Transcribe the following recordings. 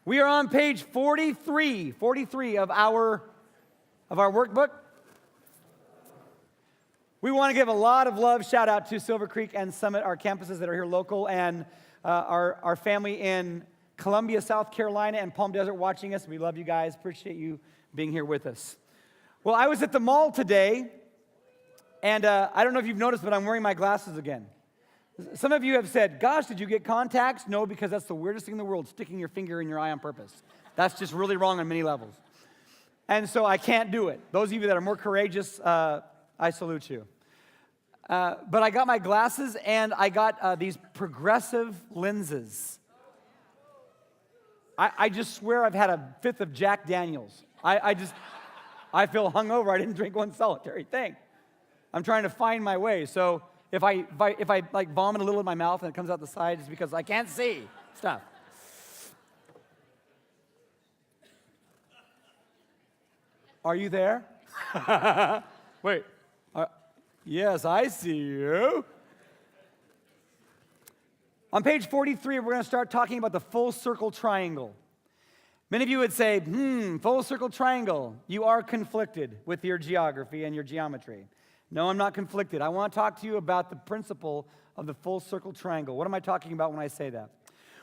We are on page 43 of our workbook. We want to give a lot of love, shout out to Silver Creek and Summit, our campuses that are here local, and our family in Columbia, South Carolina, and Palm Desert watching us. We love you guys. Appreciate you being here with us. Well, I was at the mall today, and I don't know if you've noticed, but I'm wearing my glasses again. Some of you have said, gosh, did you get contacts? No, because that's the weirdest thing in the world, sticking your finger in your eye on purpose. That's just really wrong on many levels. And so I can't do it. Those of you that are more courageous, I salute you. But I got my glasses, and I got these progressive lenses. I just swear I've had a fifth of Jack Daniels. I feel hungover. I didn't drink one solitary thing. I'm trying to find my way. So if I like vomit a little in my mouth and it comes out the side, it's because I can't see stuff. Are you there? Wait. Yes, I see you. On page 43, we're going to start talking about the full circle triangle. Many of you would say, full circle triangle. You are conflicted with your geography and your geometry. No, I'm not conflicted. I want to talk to you about the principle of the full circle triangle. What am I talking about when I say that?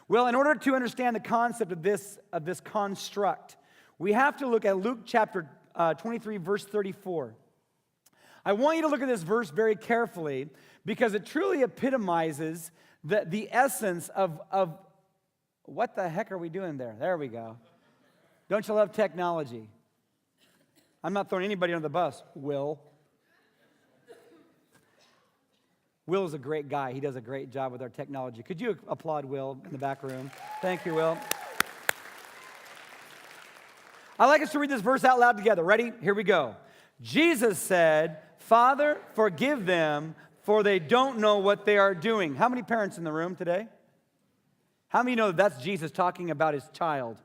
Well, in order to understand the concept of this construct, we have to look at Luke chapter 23, verse 34. I want you to look at this verse very carefully because it truly epitomizes the essence of what the heck are we doing there? There we go. Don't you love technology? I'm not throwing anybody under the bus. Will is a great guy. He does a great job with our technology. Could you applaud Will in the back room? Thank you, Will. I'd like us to read this verse out loud together. Ready? Here we go. Jesus said, "Father, forgive them, for they don't know what they are doing." How many parents in the room today? How many know that that's Jesus talking about his child?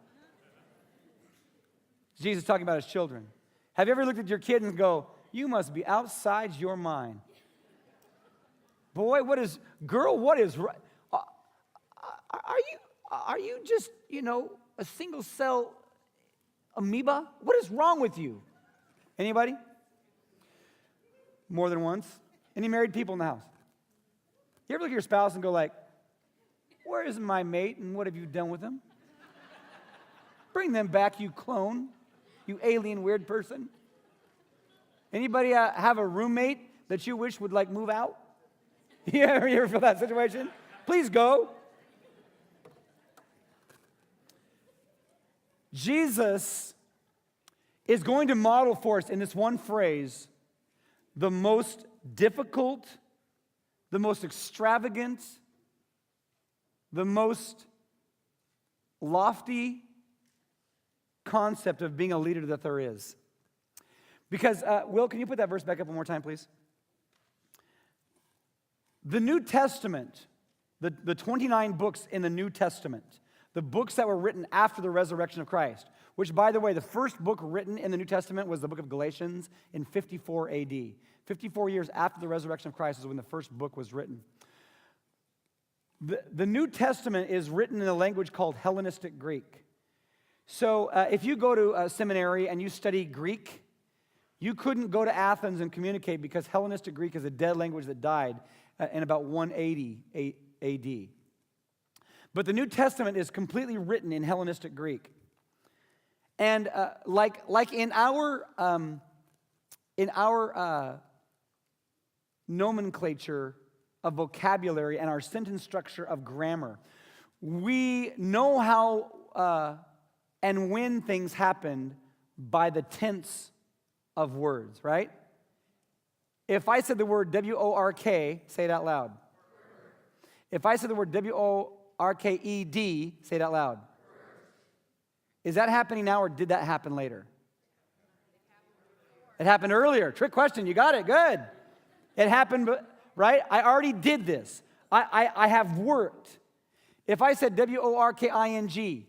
Jesus talking about his children. Have you ever looked at your kid and go, "You must be outside your mind"? Boy, what is right? Are you just, a single cell amoeba? What is wrong with you? Anybody? More than once? Any married people in the house? You ever look at your spouse and go like, "Where is my mate and what have you done with him? Bring them back, you clone, you alien weird person." Anybody have a roommate that you wish would move out? You ever feel that situation? Please go. Jesus is going to model for us in this one phrase the most difficult, the most extravagant, the most lofty concept of being a leader that there is. Because, Will, can you put that verse back up one more time, please? The New Testament, the 29 books in the New Testament, the books that were written after the resurrection of Christ, which, by the way, the first book written in the New Testament was the book of Galatians in 54 AD. 54 years after the resurrection of Christ is when the first book was written. The New Testament is written in a language called Hellenistic Greek. So if you go to a seminary and you study Greek, you couldn't go to Athens and communicate because Hellenistic Greek is a dead language that died in about 180 AD. But the New Testament is completely written in Hellenistic Greek. And like in our nomenclature of vocabulary and our sentence structure of grammar, we know how and when things happened by the tense of words, right? If I said the word W-O-R-K, say it out loud. If I said the word W-O-R-K-E-D, say it out loud. Is that happening now or did that happen later? It happened earlier. Trick question. You got it. Good. It happened, right? I already did this. I have worked. If I said W-O-R-K-I-N-G,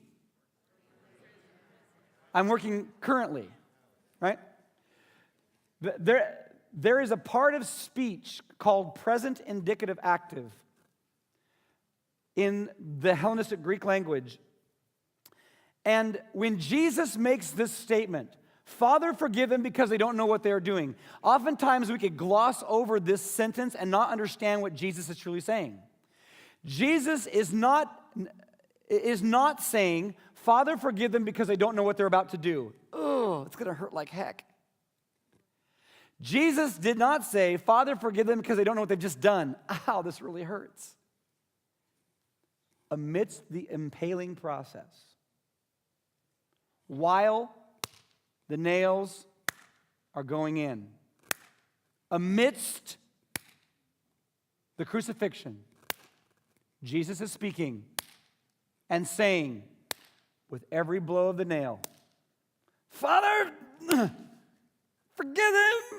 I'm working currently, right? There is a part of speech called present indicative active in the Hellenistic Greek language. And when Jesus makes this statement, Father, forgive them because they don't know what they're doing, oftentimes we could gloss over this sentence and not understand what Jesus is truly saying. Jesus is not saying, Father, forgive them because they don't know what they're about to do. Oh, it's going to hurt like heck. Jesus did not say, Father, forgive them because they don't know what they've just done. Ow, this really hurts. Amidst the impaling process, while the nails are going in, amidst the crucifixion, Jesus is speaking and saying, with every blow of the nail, Father, forgive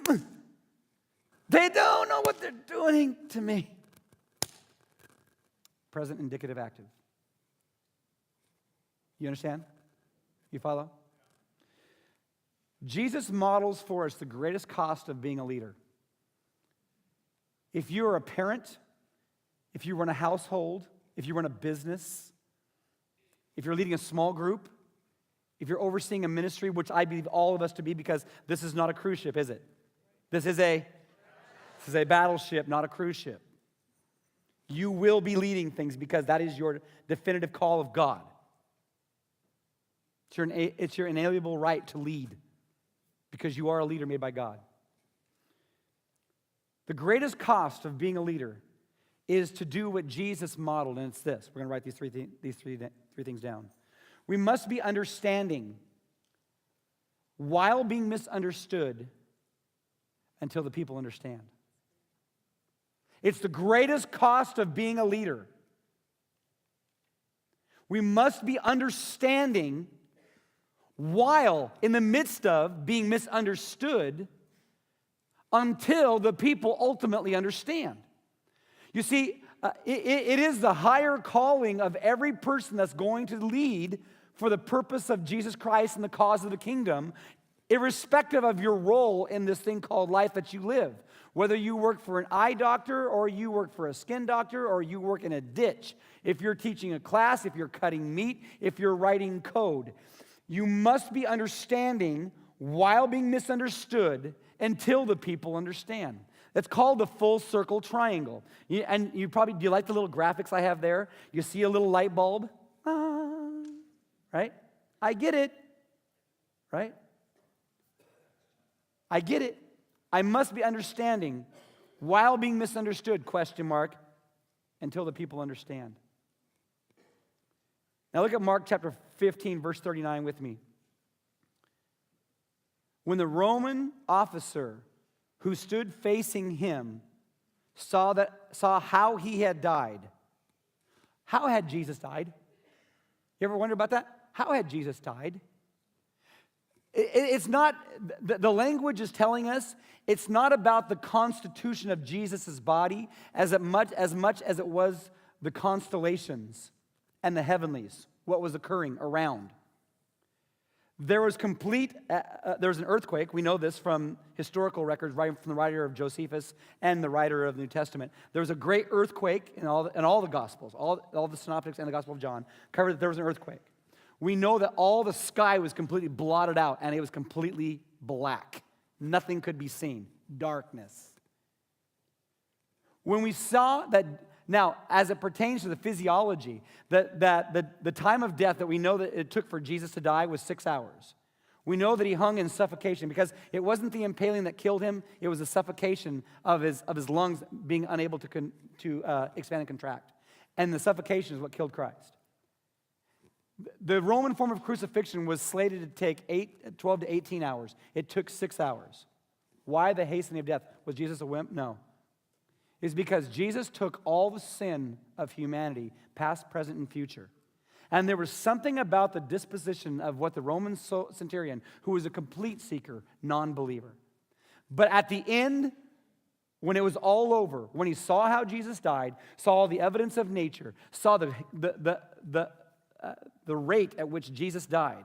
them. They don't know what they're doing to me. Present, indicative, active. You understand? You follow? Jesus models for us the greatest cost of being a leader. If you're a parent, if you run a household, if you run a business, if you're leading a small group, if you're overseeing a ministry, which I believe all of us to be, because this is not a cruise ship, is it? This is a battleship, not a cruise ship. You will be leading things because that is your definitive call of God. It's your inalienable right to lead because you are a leader made by God. The greatest cost of being a leader is to do what Jesus modeled, and it's this. We're going to write these three things down. We must be understanding while being misunderstood until the people understand. It's the greatest cost of being a leader. We must be understanding while in the midst of being misunderstood until the people ultimately understand. You see, it is the higher calling of every person that's going to lead for the purpose of Jesus Christ and the cause of the kingdom, irrespective of your role in this thing called life that you live. Whether you work for an eye doctor or you work for a skin doctor or you work in a ditch, if you're teaching a class, if you're cutting meat, if you're writing code, you must be understanding while being misunderstood until the people understand. That's called the full circle triangle. Do you like the little graphics I have there? You see a little light bulb? Right? I get it. Right? I get it. I must be understanding while being misunderstood, ? Until the people understand. Now look at Mark chapter 15, verse 39 with me. When the Roman officer who stood facing him saw how he had died. How had Jesus died? You ever wonder about that? How had Jesus died? It's not, the language is telling us it's not about the constitution of Jesus' body as much as it was the constellations and the heavenlies, what was occurring around. There was an earthquake. We know this from historical records, right from the writer of Josephus and the writer of the New Testament. There was a great earthquake in all the Gospels, all the synoptics and the Gospel of John covered that there was an earthquake. We know that all the sky was completely blotted out and it was completely black. Nothing could be seen. Darkness. When we saw that, now, as it pertains to the physiology, the time of death that we know that it took for Jesus to die was 6 hours. We know that he hung in suffocation because it wasn't the impaling that killed him, it was the suffocation of his lungs being unable to expand and contract. And the suffocation is what killed Christ. The Roman form of crucifixion was slated to take 12 to 18 hours. It took 6 hours. Why the hastening of death? Was Jesus a wimp? No. It's because Jesus took all the sin of humanity, past, present, and future. And there was something about the disposition of what the Roman centurion, who was a complete seeker, non-believer. But at the end, when it was all over, when he saw how Jesus died, saw all the evidence of nature, saw the rate at which Jesus died,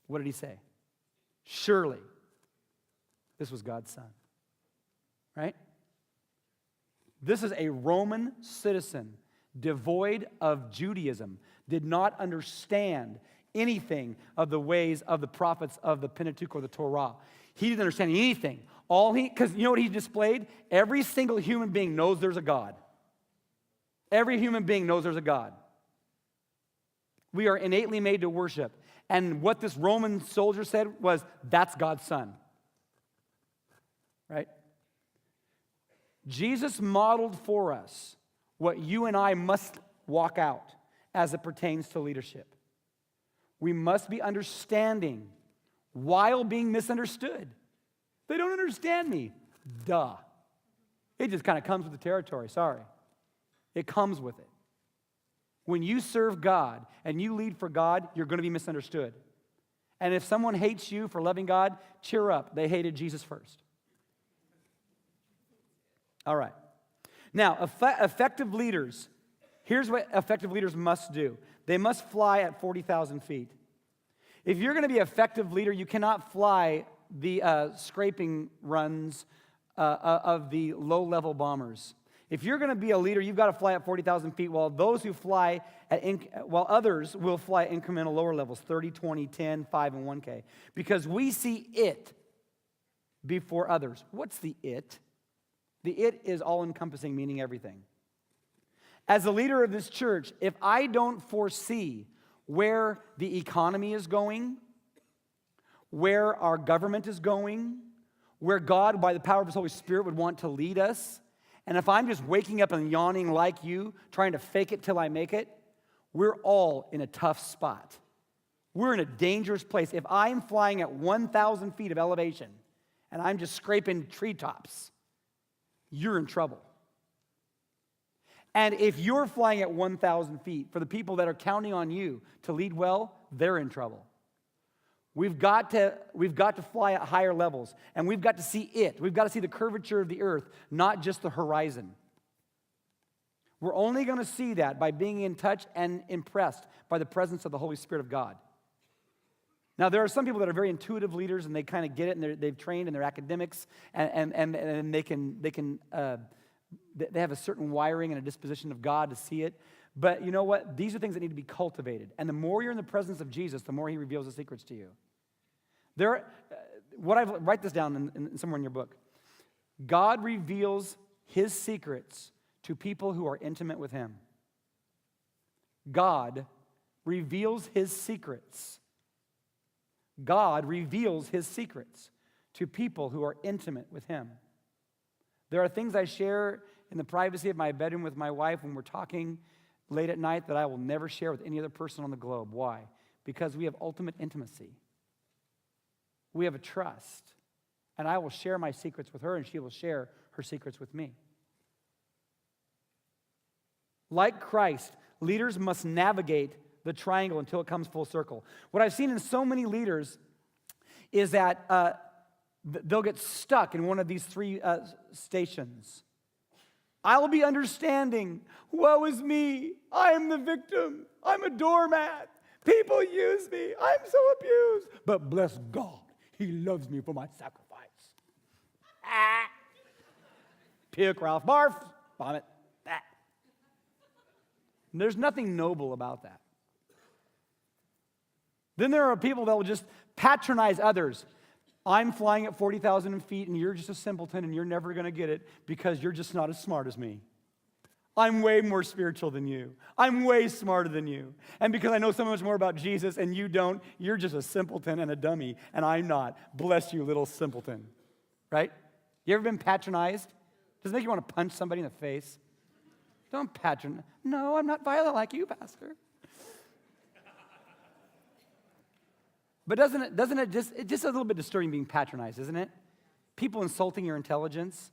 what did he say? Surely, this was God's Son. Right? This is a Roman citizen, devoid of Judaism, did not understand anything of the ways of the prophets of the Pentateuch or the Torah. He didn't understand anything. Because you know what he displayed? Every single human being knows there's a God. Every human being knows there's a God. We are innately made to worship. And what this Roman soldier said was, that's God's son. Right? Jesus modeled for us what you and I must walk out as it pertains to leadership. We must be understanding while being misunderstood. They don't understand me. Duh. It just kind of comes with the territory. Sorry. It comes with it. When you serve God and you lead for God, you're going to be misunderstood. And if someone hates you for loving God, cheer up. They hated Jesus first. All right. Now, effective leaders, here's what effective leaders must do. They must fly at 40,000 feet. If you're going to be an effective leader, you cannot fly the scraping runs of the low-level bombers. If you're going to be a leader, you've got to fly at 40,000 feet, while others will fly at incremental lower levels, 30, 20, 10, 5, and 1K. Because we see it before others. What's the it? The it is all-encompassing, meaning everything. As a leader of this church, if I don't foresee where the economy is going, where our government is going, where God, by the power of His Holy Spirit, would want to lead us, and if I'm just waking up and yawning like you, trying to fake it till I make it, we're all in a tough spot. We're in a dangerous place. If I'm flying at 1,000 feet of elevation and I'm just scraping treetops, you're in trouble. And if you're flying at 1,000 feet, for the people that are counting on you to lead well, they're in trouble. We've got to fly at higher levels, and we've got to see it. We've got to see the curvature of the earth, not just the horizon. We're only going to see that by being in touch and impressed by the presence of the Holy Spirit of God. Now, there are some people that are very intuitive leaders, and they kind of get it, and they've trained in their academics, and they have a certain wiring and a disposition of God to see it. But you know what? These are things that need to be cultivated. And the more you're in the presence of Jesus, the more He reveals the secrets to you. Write this down in somewhere in your book. God reveals His secrets to people who are intimate with Him. God reveals His secrets. God reveals His secrets to people who are intimate with Him. There are things I share in the privacy of my bedroom with my wife when we're talking late at night that I will never share with any other person on the globe. Why? Because we have ultimate intimacy. We have a trust. And I will share my secrets with her, and she will share her secrets with me. Like Christ, leaders must navigate the triangle until it comes full circle. What I've seen in so many leaders is that they'll get stuck in one of these three stations. I'll be understanding. Woe is me. I am the victim. I'm a doormat. People use me. I'm so abused. But bless God, He loves me for my sacrifice. Puke, Ralph, barf, vomit. There's nothing noble about that. Then there are people that will just patronize others. I'm flying at 40,000 feet and you're just a simpleton and you're never going to get it because you're just not as smart as me. I'm way more spiritual than you. I'm way smarter than you. And because I know so much more about Jesus and you don't, you're just a simpleton and a dummy, and I'm not. Bless you, little simpleton. Right? You ever been patronized? Does it make you want to punch somebody in the face? Don't patronize. No, I'm not violent like you, Pastor. But doesn't it just, it's just a little bit disturbing being patronized, isn't it? People insulting your intelligence.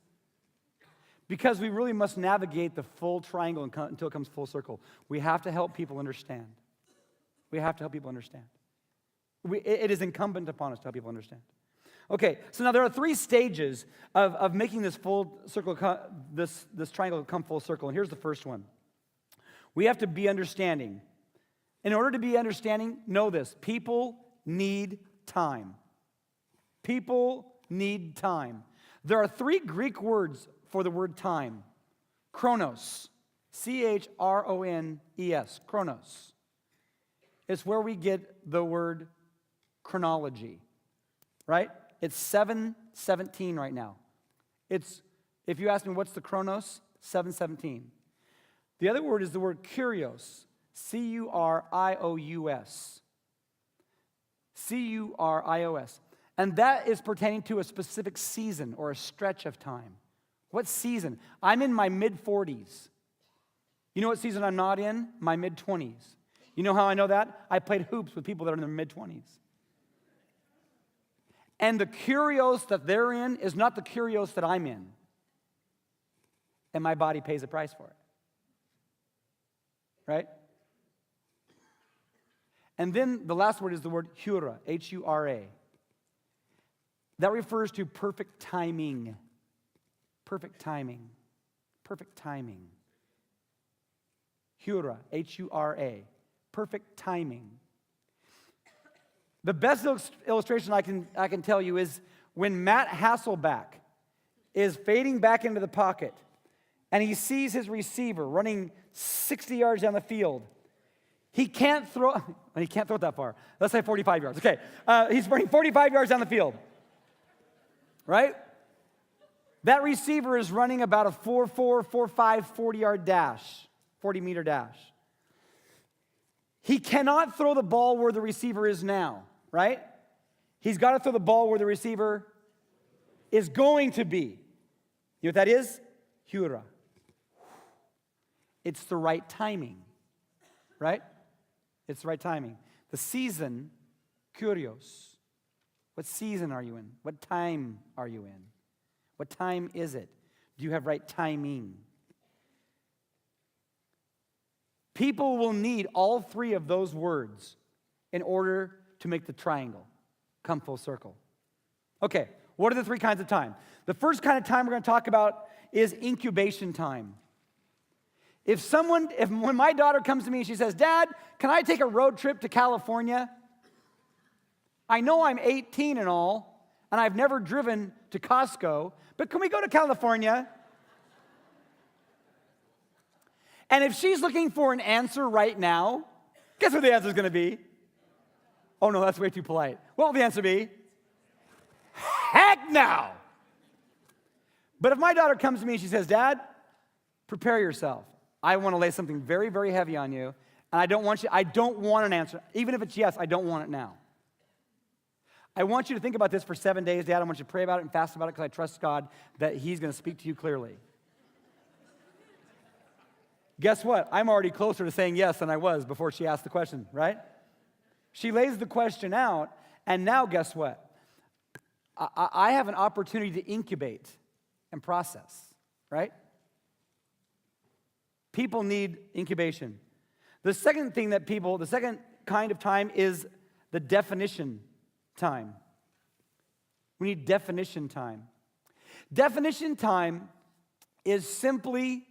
Because we really must navigate the full triangle until it comes full circle. We have to help people understand. We have to help people understand. It is incumbent upon us to help people understand. Okay, so now there are three stages of making this full circle, this triangle come full circle. And here's the first one. We have to be understanding. In order to be understanding, know this. People need time. People need time. There are three Greek words for the word time. Chronos. Chrones. Chronos. It's where we get the word chronology, right? It's 7:17 right now. If you ask me what's the chronos, 7:17. The other word is the word kurios, Curious. Curios. And that is pertaining to a specific season or a stretch of time. What season? I'm in my mid-40s. You know what season I'm not in? My mid-20s. You know how I know that? I played hoops with people that are in their mid-20s. And the kurios that they're in is not the kurios that I'm in. And my body pays a price for it. Right? And then the last word is the word hura, H-U-R-A. That refers to perfect timing. Perfect timing. Perfect timing. Hura, H-U-R-A. Perfect timing. The best illustration I can tell you is when Matt Hasselback is fading back into the pocket and he sees his receiver running 60 yards down the field. He can't throw it that far. Let's say 45 yards. Okay, he's running 45 yards down the field, right? That receiver is running about a 4.4, 4.5, 40-yard dash, 40-meter dash. He cannot throw the ball where the receiver is now, right? He's got to throw the ball where the receiver is going to be. You know what that is? Hura. It's the right timing, right? It's the right timing. The season, kurios. What season are you in? What time are you in? What time is it? Do you have right timing? People will need all three of those words in order to make the triangle come full circle. Okay, what are the three kinds of time? The first kind of time we're going to talk about is incubation time. When my daughter comes to me and she says, "Dad, can I take a road trip to California? I know I'm 18 and all, and I've never driven to Costco, but can we go to California?" And if she's looking for an answer right now, guess what the answer is going to be? Oh no, that's way too polite. What will the answer be? Heck no! But if my daughter comes to me and she says, "Dad, prepare yourself. I want to lay something very, very heavy on you, and I don't want an answer. Even if it's yes, I don't want it now. I want you to think about this for 7 days, Dad. I want you to pray about it and fast about it because I trust God that He's going to speak to you clearly." Guess what? I'm already closer to saying yes than I was before she asked the question, right? She lays the question out, and now guess what? I have an opportunity to incubate and process, right? People need incubation. The second kind of time is the definition time. We need definition time. Definition time is simply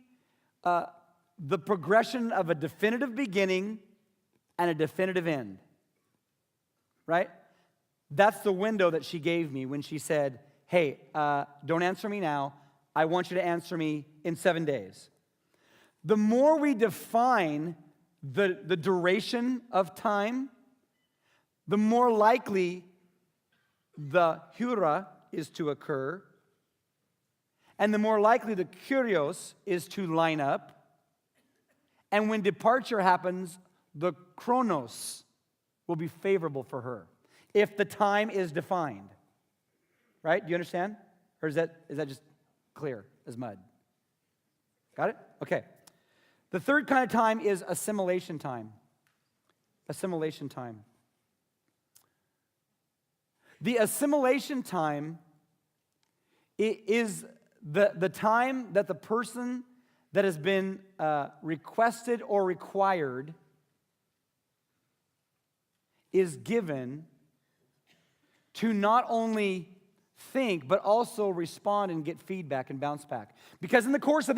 the progression of a definitive beginning and a definitive end, right? That's the window that she gave me when she said, "Hey, don't answer me now. I want you to answer me in 7 days." The more we define the duration of time, the more likely the hura is to occur, and the more likely the kurios is to line up. And when departure happens, the chronos will be favorable for her if the time is defined. Right? Do you understand? Or is that just clear as mud? Got it? Okay. The third kind of time is assimilation time. Assimilation time. The assimilation time is the time that the person that has been requested or required is given to not only think, but also respond and get feedback and bounce back. Because in the course of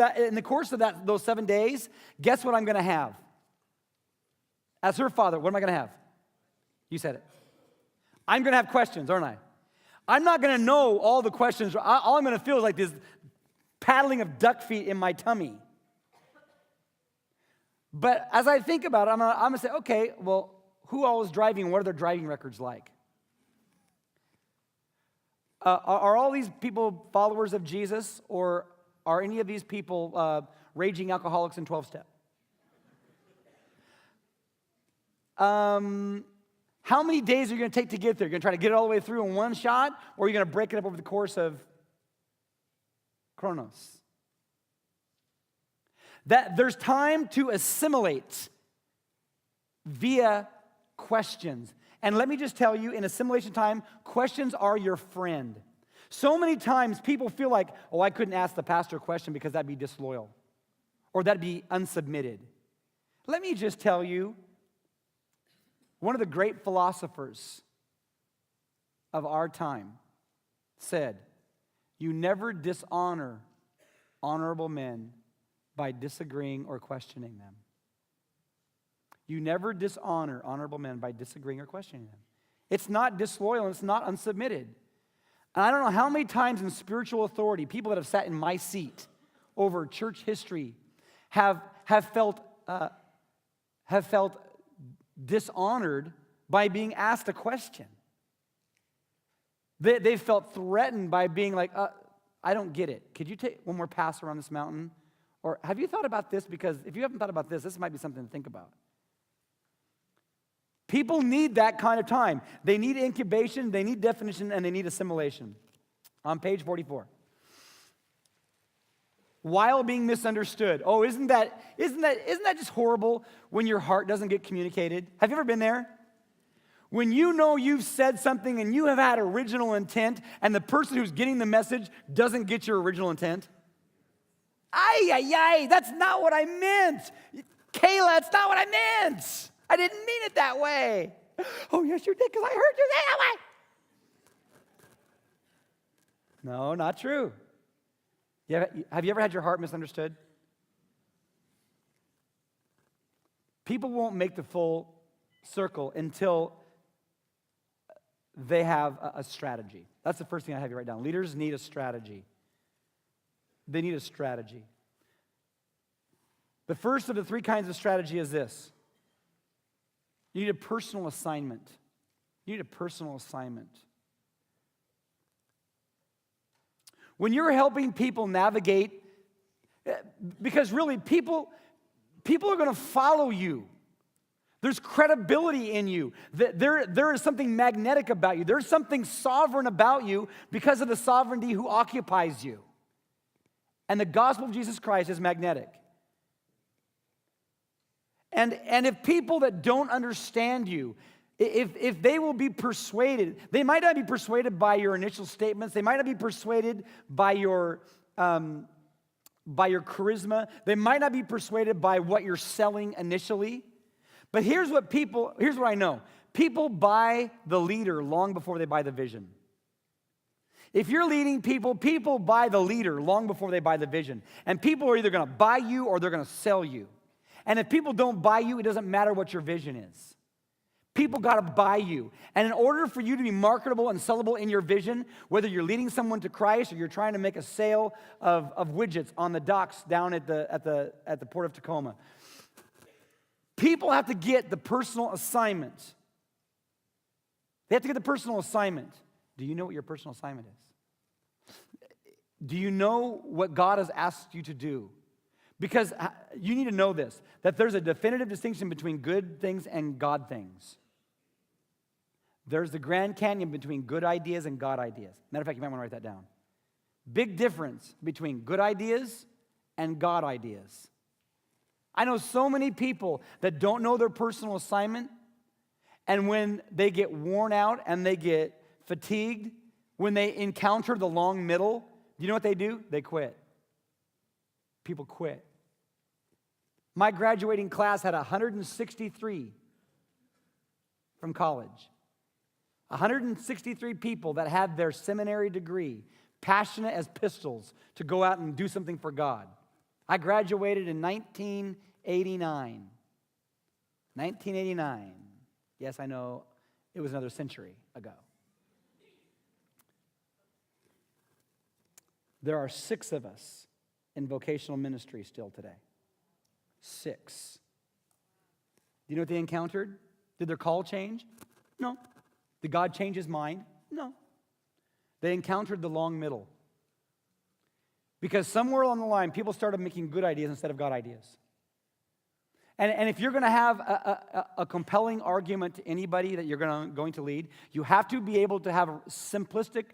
those 7 days, guess what I'm going to have? As her father, what am I going to have? You said it. I'm going to have questions, aren't I? I'm not going to know all the questions. All I'm going to feel is like this paddling of duck feet in my tummy. But as I think about it, I'm going to say, okay, well, who all is driving, what are their driving records like? Are all these people followers of Jesus, or are any of these people raging alcoholics in 12-step? How many days are you going to take to get there? You're going to try to get it all the way through in one shot, or are you going to break it up over the course of chronos? That there's time to assimilate via questions. And let me just tell you, in assimilation time, questions are your friend. So many times people feel like, oh, I couldn't ask the pastor a question because that'd be disloyal, or that'd be unsubmitted. Let me just tell you, one of the great philosophers of our time said, you never dishonor honorable men by disagreeing or questioning them. You never dishonor honorable men by disagreeing or questioning them. It's not disloyal, and it's not unsubmitted. And I don't know how many times in spiritual authority, people that have sat in my seat over church history have felt dishonored by being asked a question. They felt threatened by being like, I don't get it. Could you take one more pass around this mountain? Or have you thought about this? Because if you haven't thought about this might be something to think about. People need that kind of time. They need incubation, they need definition, and they need assimilation. On page 44. While being misunderstood. Oh, isn't that just horrible when your heart doesn't get communicated? Have you ever been there? When you know you've said something and you have had original intent, and the person who's getting the message doesn't get your original intent? Ay, that's not what I meant. Kayla, that's not what I meant. I didn't mean it that way. Oh, yes, you did, because I heard you say that way. No, not true. Have you ever had your heart misunderstood? People won't make the full circle until they have a strategy. That's the first thing I have you write down. Leaders need a strategy. They need a strategy. The first of the three kinds of strategy is this. You need a personal assignment. You need a personal assignment. When you're helping people navigate, because really people are going to follow you. There's credibility in you. There is something magnetic about you. There's something sovereign about you because of the sovereignty who occupies you. And the gospel of Jesus Christ is magnetic. And if people that don't understand you, if they will be persuaded, they might not be persuaded by your initial statements. They might not be persuaded by your charisma. They might not be persuaded by what you're selling initially. But here's what I know. People buy the leader long before they buy the vision. If you're leading people, people buy the leader long before they buy the vision. And people are either going to buy you or they're going to sell you. And if people don't buy you, it doesn't matter what your vision is. People got to buy you. And in order for you to be marketable and sellable in your vision, whether you're leading someone to Christ or you're trying to make a sale of widgets on the docks down at the Port of Tacoma, people have to get the personal assignment. They have to get the personal assignment. Do you know what your personal assignment is? Do you know what God has asked you to do? Because you need to know this, that there's a definitive distinction between good things and God things. There's the Grand Canyon between good ideas and God ideas. Matter of fact, you might want to write that down. Big difference between good ideas and God ideas. I know so many people that don't know their personal assignment, and when they get worn out and they get fatigued, when they encounter the long middle, you know what they do? They quit. People quit. My graduating class had 163 from college. 163 people that had their seminary degree, passionate as pistols to go out and do something for God. I graduated in 1989. 1989. Yes, I know it was another century ago. There are 6 of us in vocational ministry still today. 6. Do you know what they encountered? Did their call change? No. Did God change his mind? No. They encountered the long middle. Because somewhere along the line, people started making good ideas instead of God ideas. And if you're going to have a compelling argument to anybody that you're going to lead, you have to be able to have a simplistic,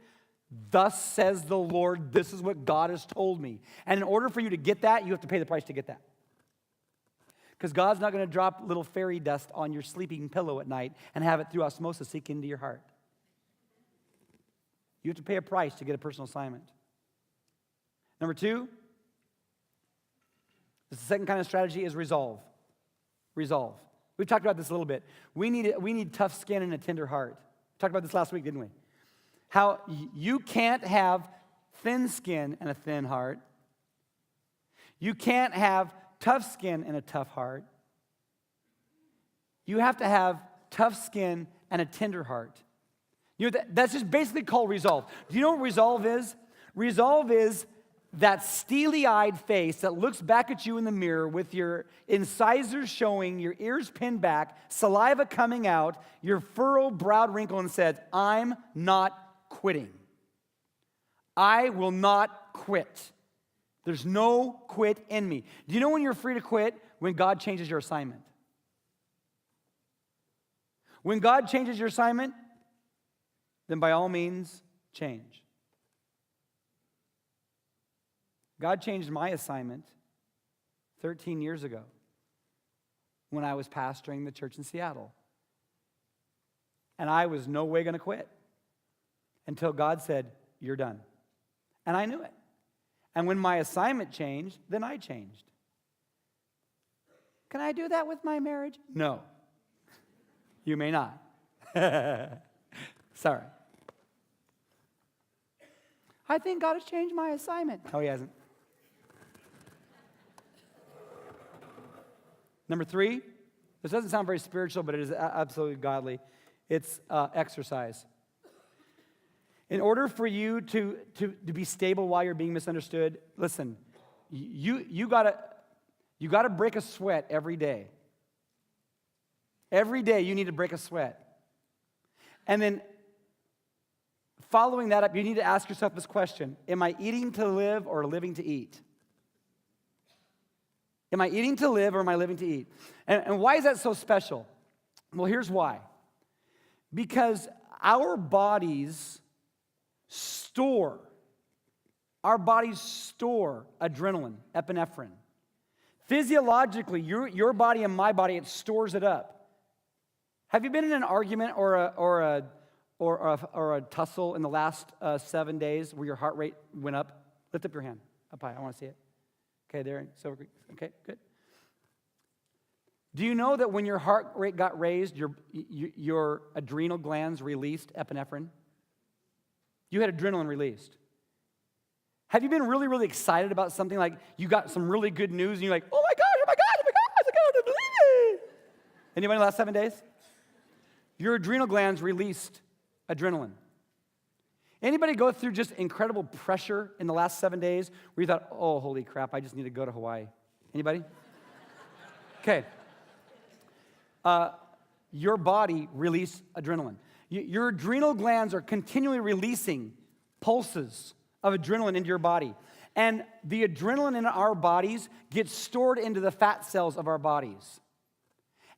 thus says the Lord, this is what God has told me. And in order for you to get that, you have to pay the price to get that. Because God's not going to drop little fairy dust on your sleeping pillow at night and have it through osmosis sink into your heart. You have to pay a price to get a personal assignment. Number two, the second kind of strategy is resolve. Resolve. We've talked about this a little bit. We need tough skin and a tender heart. We talked about this last week, didn't we? How you can't have thin skin and a thin heart. You can't have tough skin and a tough heart. You have to have tough skin and a tender heart. You know, that's just basically called resolve. Do you know what resolve is? Resolve is that steely-eyed face that looks back at you in the mirror with your incisors showing, your ears pinned back, saliva coming out, your furrowed browed wrinkle, and says, I'm not quitting. I will not quit. There's no quit in me. Do you know when you're free to quit? When God changes your assignment. When God changes your assignment, then by all means, change. God changed my assignment 13 years ago when I was pastoring the church in Seattle. And I was no way going to quit until God said, you're done. And I knew it. And when my assignment changed, then I changed. Can I do that with my marriage? No. You may not. Sorry. I think God has changed my assignment. No, he hasn't. Number three, this doesn't sound very spiritual, but it is absolutely godly. It's exercise. In order for you to be stable while you're being misunderstood, listen, you gotta break a sweat every day. Every day you need to break a sweat. And then following that up, you need to ask yourself this question: am I eating to live or living to eat? Am I eating to live or am I living to eat? And why is that so special? Well, here's why. Because our bodies store adrenaline, epinephrine. Physiologically, your body and my body, it stores it up. Have you been in an argument or a tussle in the last 7 days where your heart rate went up? Lift up your hand up high. I want to see it. Okay, there in Silver Creek. Okay, good. Do you know that when your heart rate got raised, your adrenal glands released epinephrine? You had adrenaline released. Have you been really, really excited about something, like you got some really good news and you're like, oh my gosh, I can't believe it. Anybody in the last 7 days? Your adrenal glands released adrenaline. Anybody go through just incredible pressure in the last 7 days where you thought, oh, holy crap, I just need to go to Hawaii? Anybody? Okay. Your body released adrenaline. Your adrenal glands are continually releasing pulses of adrenaline into your body. And the adrenaline in our bodies gets stored into the fat cells of our bodies.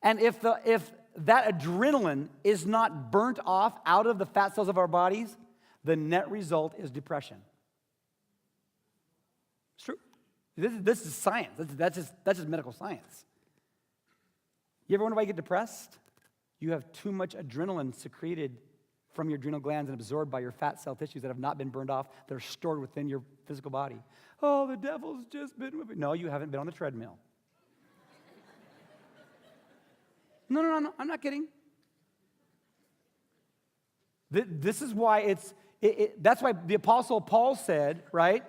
And if that adrenaline is not burnt off out of the fat cells of our bodies, the net result is depression. It's true. This is science. That's just medical science. You ever wonder why you get depressed? You have too much adrenaline secreted from your adrenal glands and absorbed by your fat cell tissues that have not been burned off, that are stored within your physical body. Oh, the devil's just been with me. No, you haven't been on the treadmill. No, I'm not kidding. This is why that's why the Apostle Paul said, right?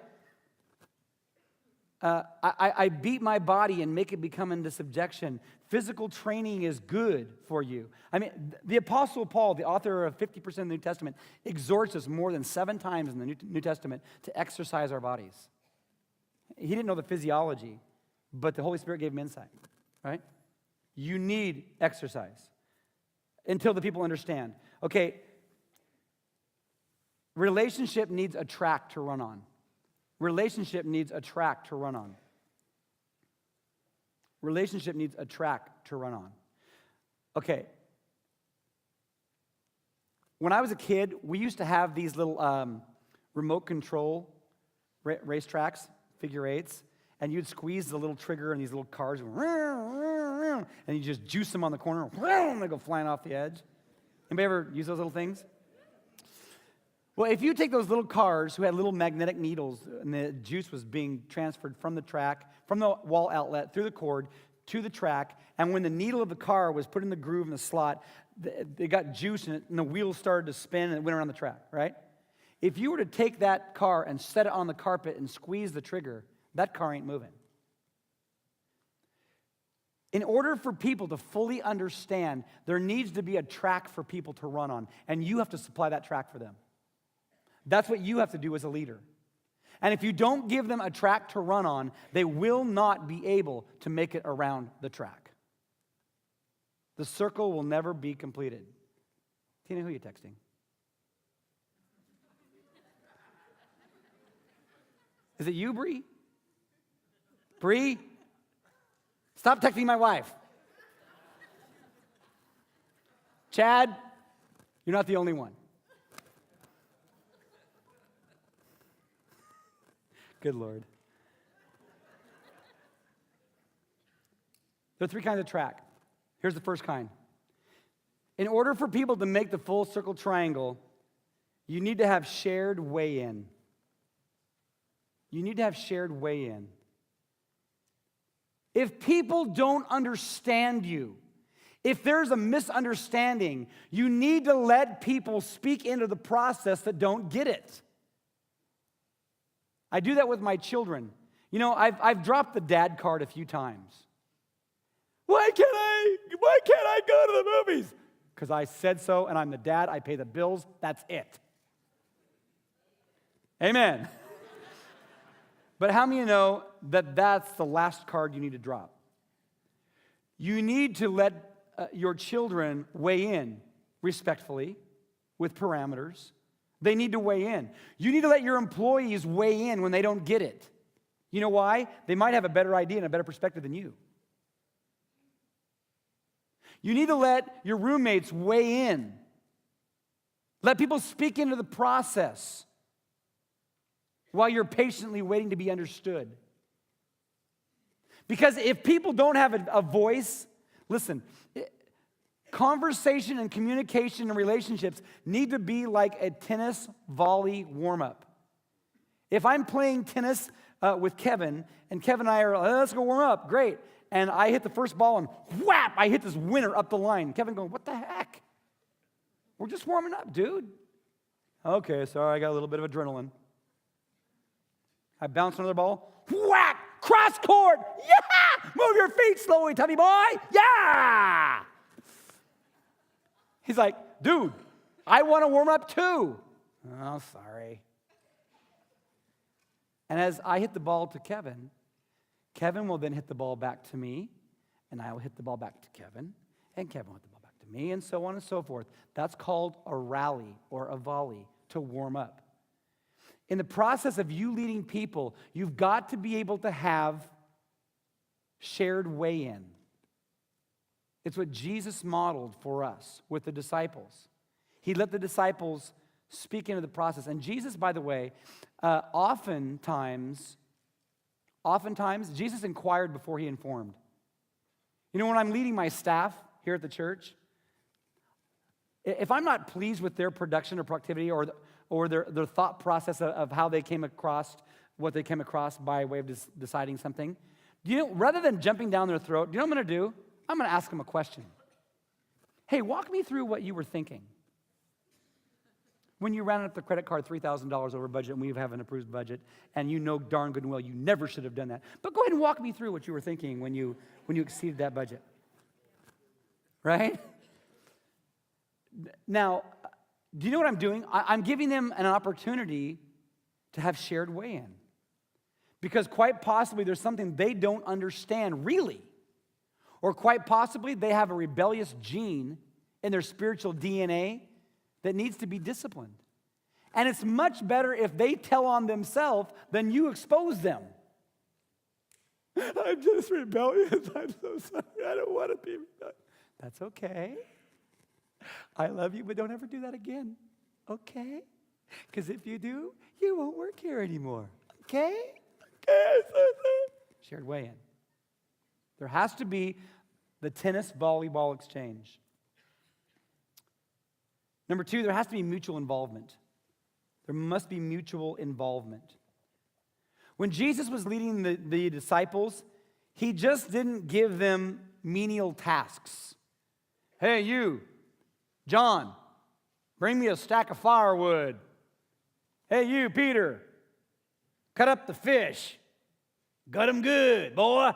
I beat my body and make it become into subjection. Physical training is good for you. I mean, the Apostle Paul, the author of 50% of the New Testament, exhorts us more than 7 times in the New Testament to exercise our bodies. He didn't know the physiology, but the Holy Spirit gave him insight, right? You need exercise. until the people understand. Okay, relationship needs a track to run on. Relationship needs a track to run on. Relationship needs a track to run on. Okay. When I was a kid, we used to have these little remote control racetracks, figure eights, and you'd squeeze the little trigger and these little cars, and you just juice them on the corner, and they go flying off the edge. Anybody ever use those little things? Well, if you take those little cars who had little magnetic needles and the juice was being transferred from the track, from the wall outlet, through the cord, to the track, and when the needle of the car was put in the groove in the slot, they got juice in it, and the wheels started to spin, and it went around the track, right? If you were to take that car and set it on the carpet and squeeze the trigger, that car ain't moving. In order for people to fully understand, there needs to be a track for people to run on, and you have to supply that track for them. That's what you have to do as a leader. And if you don't give them a track to run on, they will not be able to make it around the track. The circle will never be completed. Tina, who are you texting? Is it you, Bree? Bree? Stop texting my wife. Chad, you're not the only one. Good Lord. There are three kinds of track. Here's the first kind. In order for people to make the full circle triangle, you need to have shared weigh-in. You need to have shared weigh-in. If people don't understand you, if there's a misunderstanding, you need to let people speak into the process that don't get it. I do that with my children. You know, I've dropped the dad card a few times. Why can't I go to the movies? Because I said so, and I'm the dad. I pay the bills. That's it. Amen. But how many know that that's the last card you need to drop? You need to let your children weigh in respectfully, with parameters. They need to weigh in. You need to let your employees weigh in when they don't get it. You know why? They might have a better idea and a better perspective than you. You need to let your roommates weigh in. Let people speak into the process while you're patiently waiting to be understood. Because if people don't have a voice, listen, conversation and communication and relationships need to be like a tennis volley warm-up. If I'm playing tennis with Kevin, and Kevin and I are, let's go warm up, great. And I hit the first ball and whap, I hit this winner up the line. Kevin going, what the heck? We're just warming up, dude. Okay, sorry, I got a little bit of adrenaline. I bounce another ball, whack, cross court, yeah! Move your feet slowly, tubby boy, yeah! He's like, dude, I want to warm up too. Oh, sorry. And as I hit the ball to Kevin, Kevin will then hit the ball back to me, and I will hit the ball back to Kevin, and Kevin will hit the ball back to me, and so on and so forth. That's called a rally or a volley, to warm up. In the process of you leading people, you've got to be able to have shared weigh-in. It's what Jesus modeled for us with the disciples. He let the disciples speak into the process. And Jesus, by the way, oftentimes, Jesus inquired before he informed. You know, when I'm leading my staff here at the church, if I'm not pleased with their production or productivity or their thought process of how they came across what they came across by way of deciding something, rather than jumping down their throat, do you know what I'm going to do? I'm going to ask them a question. Hey, walk me through what you were thinking when you ran up the credit card $3,000 over budget, and we have an approved budget, and you know darn good and well you never should have done that. But go ahead and walk me through what you were thinking when you exceeded that budget. Right? Now, do you know what I'm doing? I'm giving them an opportunity to have shared weigh-in. Because quite possibly there's something they don't understand really. Or quite possibly they have a rebellious gene in their spiritual DNA that needs to be disciplined. And it's much better if they tell on themselves than you expose them. I'm just rebellious. I'm so sorry. I don't want to be rebellious. That's okay. I love you, but don't ever do that again. Okay? Because if you do, you won't work here anymore. Okay? Okay. Shared way in. There has to be the tennis volleyball exchange. Number 2, there has to be mutual involvement. There must be mutual involvement. When Jesus was leading the disciples, he just didn't give them menial tasks. Hey, you, John, bring me a stack of firewood. Hey, you, Peter, cut up the fish. Gut 'em good, boy.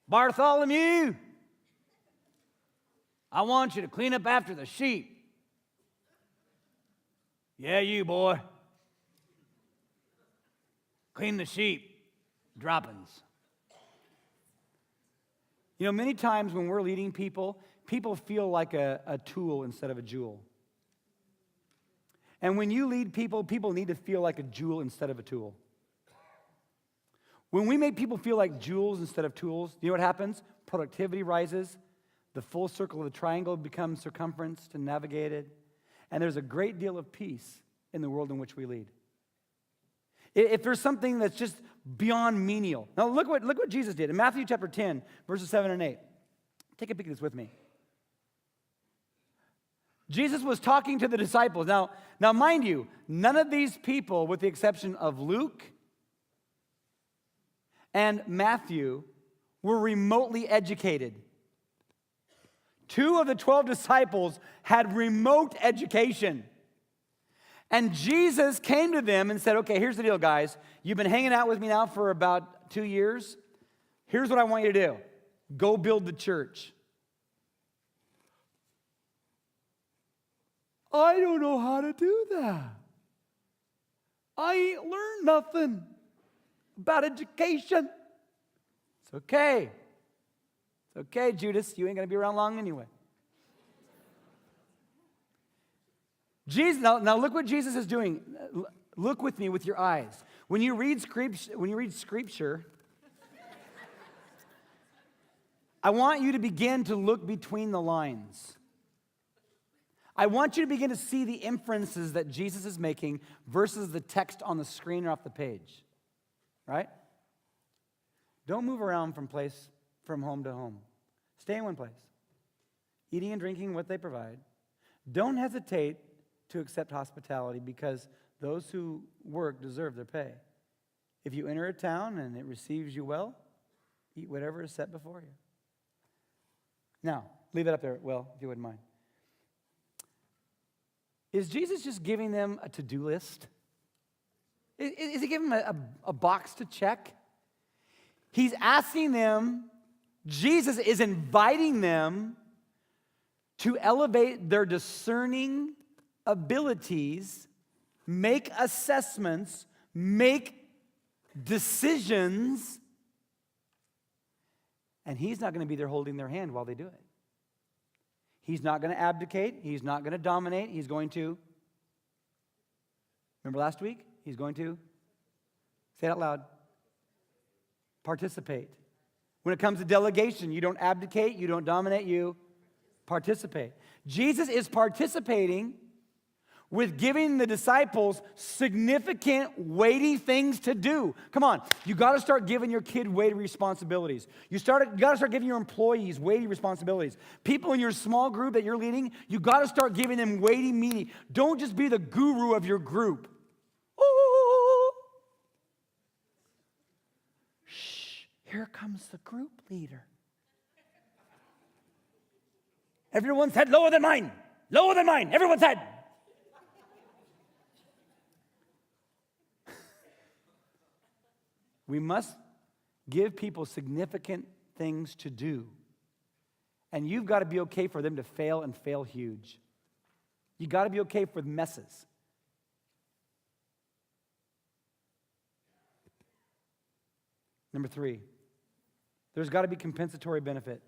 Bartholomew, I want you to clean up after the sheep. Yeah, you, boy. Clean the sheep droppings. You know, many times when we're leading people, people feel like a tool instead of a jewel. And when you lead people, people need to feel like a jewel instead of a tool. When we make people feel like jewels instead of tools, you know what happens? Productivity rises. The full circle of the triangle becomes circumferenced and navigated. And there's a great deal of peace in the world in which we lead. If there's something that's just beyond menial. Now look what Jesus did. In Matthew chapter 10, verses 7 and 8. Take a peek at this with me. Jesus was talking to the disciples. Now mind you, none of these people, with the exception of Luke and Matthew, were remotely educated. 2 of the 12 disciples had remote education. And Jesus came to them and said, okay, here's the deal, guys. You've been hanging out with me now for about 2 years. Here's what I want you to do. Go build the church. I don't know how to do that. I ain't learned nothing about education. It's okay. It's okay, Judas. You ain't going to be around long anyway. Jesus, now look what Jesus is doing. Look with me with your eyes. When you read scripture, I want you to begin to look between the lines. I want you to begin to see the inferences that Jesus is making versus the text on the screen or off the page. Right? Don't move around from home to home. Stay in one place. Eating and drinking what they provide. Don't hesitate to accept hospitality because those who work deserve their pay. If you enter a town and it receives you well, eat whatever is set before you. Now, leave it up there, Will, if you wouldn't mind. Is Jesus just giving them a to-do list? Is he giving them a box to check? He's asking them, Jesus is inviting them to elevate their discerning abilities, make assessments, make decisions, and he's not going to be there holding their hand while they do it. He's not going to abdicate. He's not going to dominate. He's going to, remember last week? He's going to, say it out loud, participate. When it comes to delegation, you don't abdicate, you don't dominate, you participate. Jesus is participating with giving the disciples significant, weighty things to do. Come on, you got to start giving your kid weighty responsibilities. You got to start giving your employees weighty responsibilities. People in your small group that you're leading, you got to start giving them weighty meaning. Don't just be the guru of your group. Oh. Shh, here comes the group leader. Everyone's head lower than mine. Lower than mine. Everyone's head. We must give people significant things to do. And you've got to be okay for them to fail and fail huge. You've got to be okay with messes. Number 3, there's got to be compensatory benefit.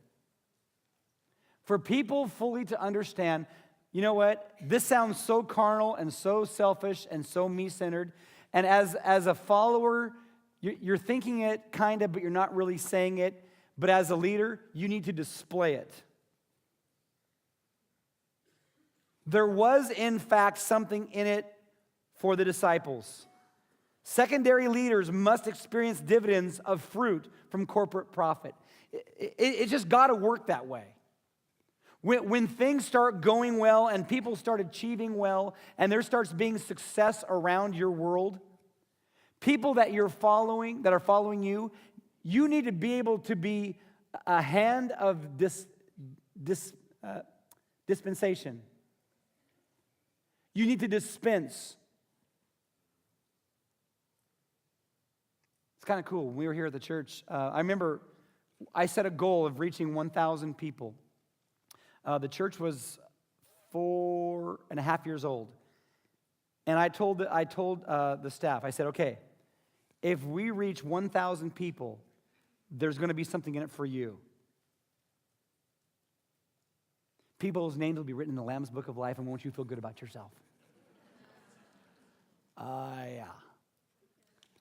For people fully to understand, you know what? This sounds so carnal and so selfish and so me-centered. And as a follower, you're thinking it kind of, but you're not really saying it. But as a leader, you need to display it. There was, in fact, something in it for the disciples. Secondary leaders must experience dividends of fruit from corporate profit. It just got to work that way. When things start going well and people start achieving well and there starts being success around your world, people that you're following, that are following you, you need to be able to be a hand of dispensation. You need to dispense. It's kind of cool. When we were here at the church, I remember I set a goal of reaching 1,000 people. The church was 4.5 years old. And I told the staff, I said, okay, if we reach 1,000 people, there's going to be something in it for you. People's names will be written in the Lamb's Book of Life, and won't you feel good about yourself? Yeah.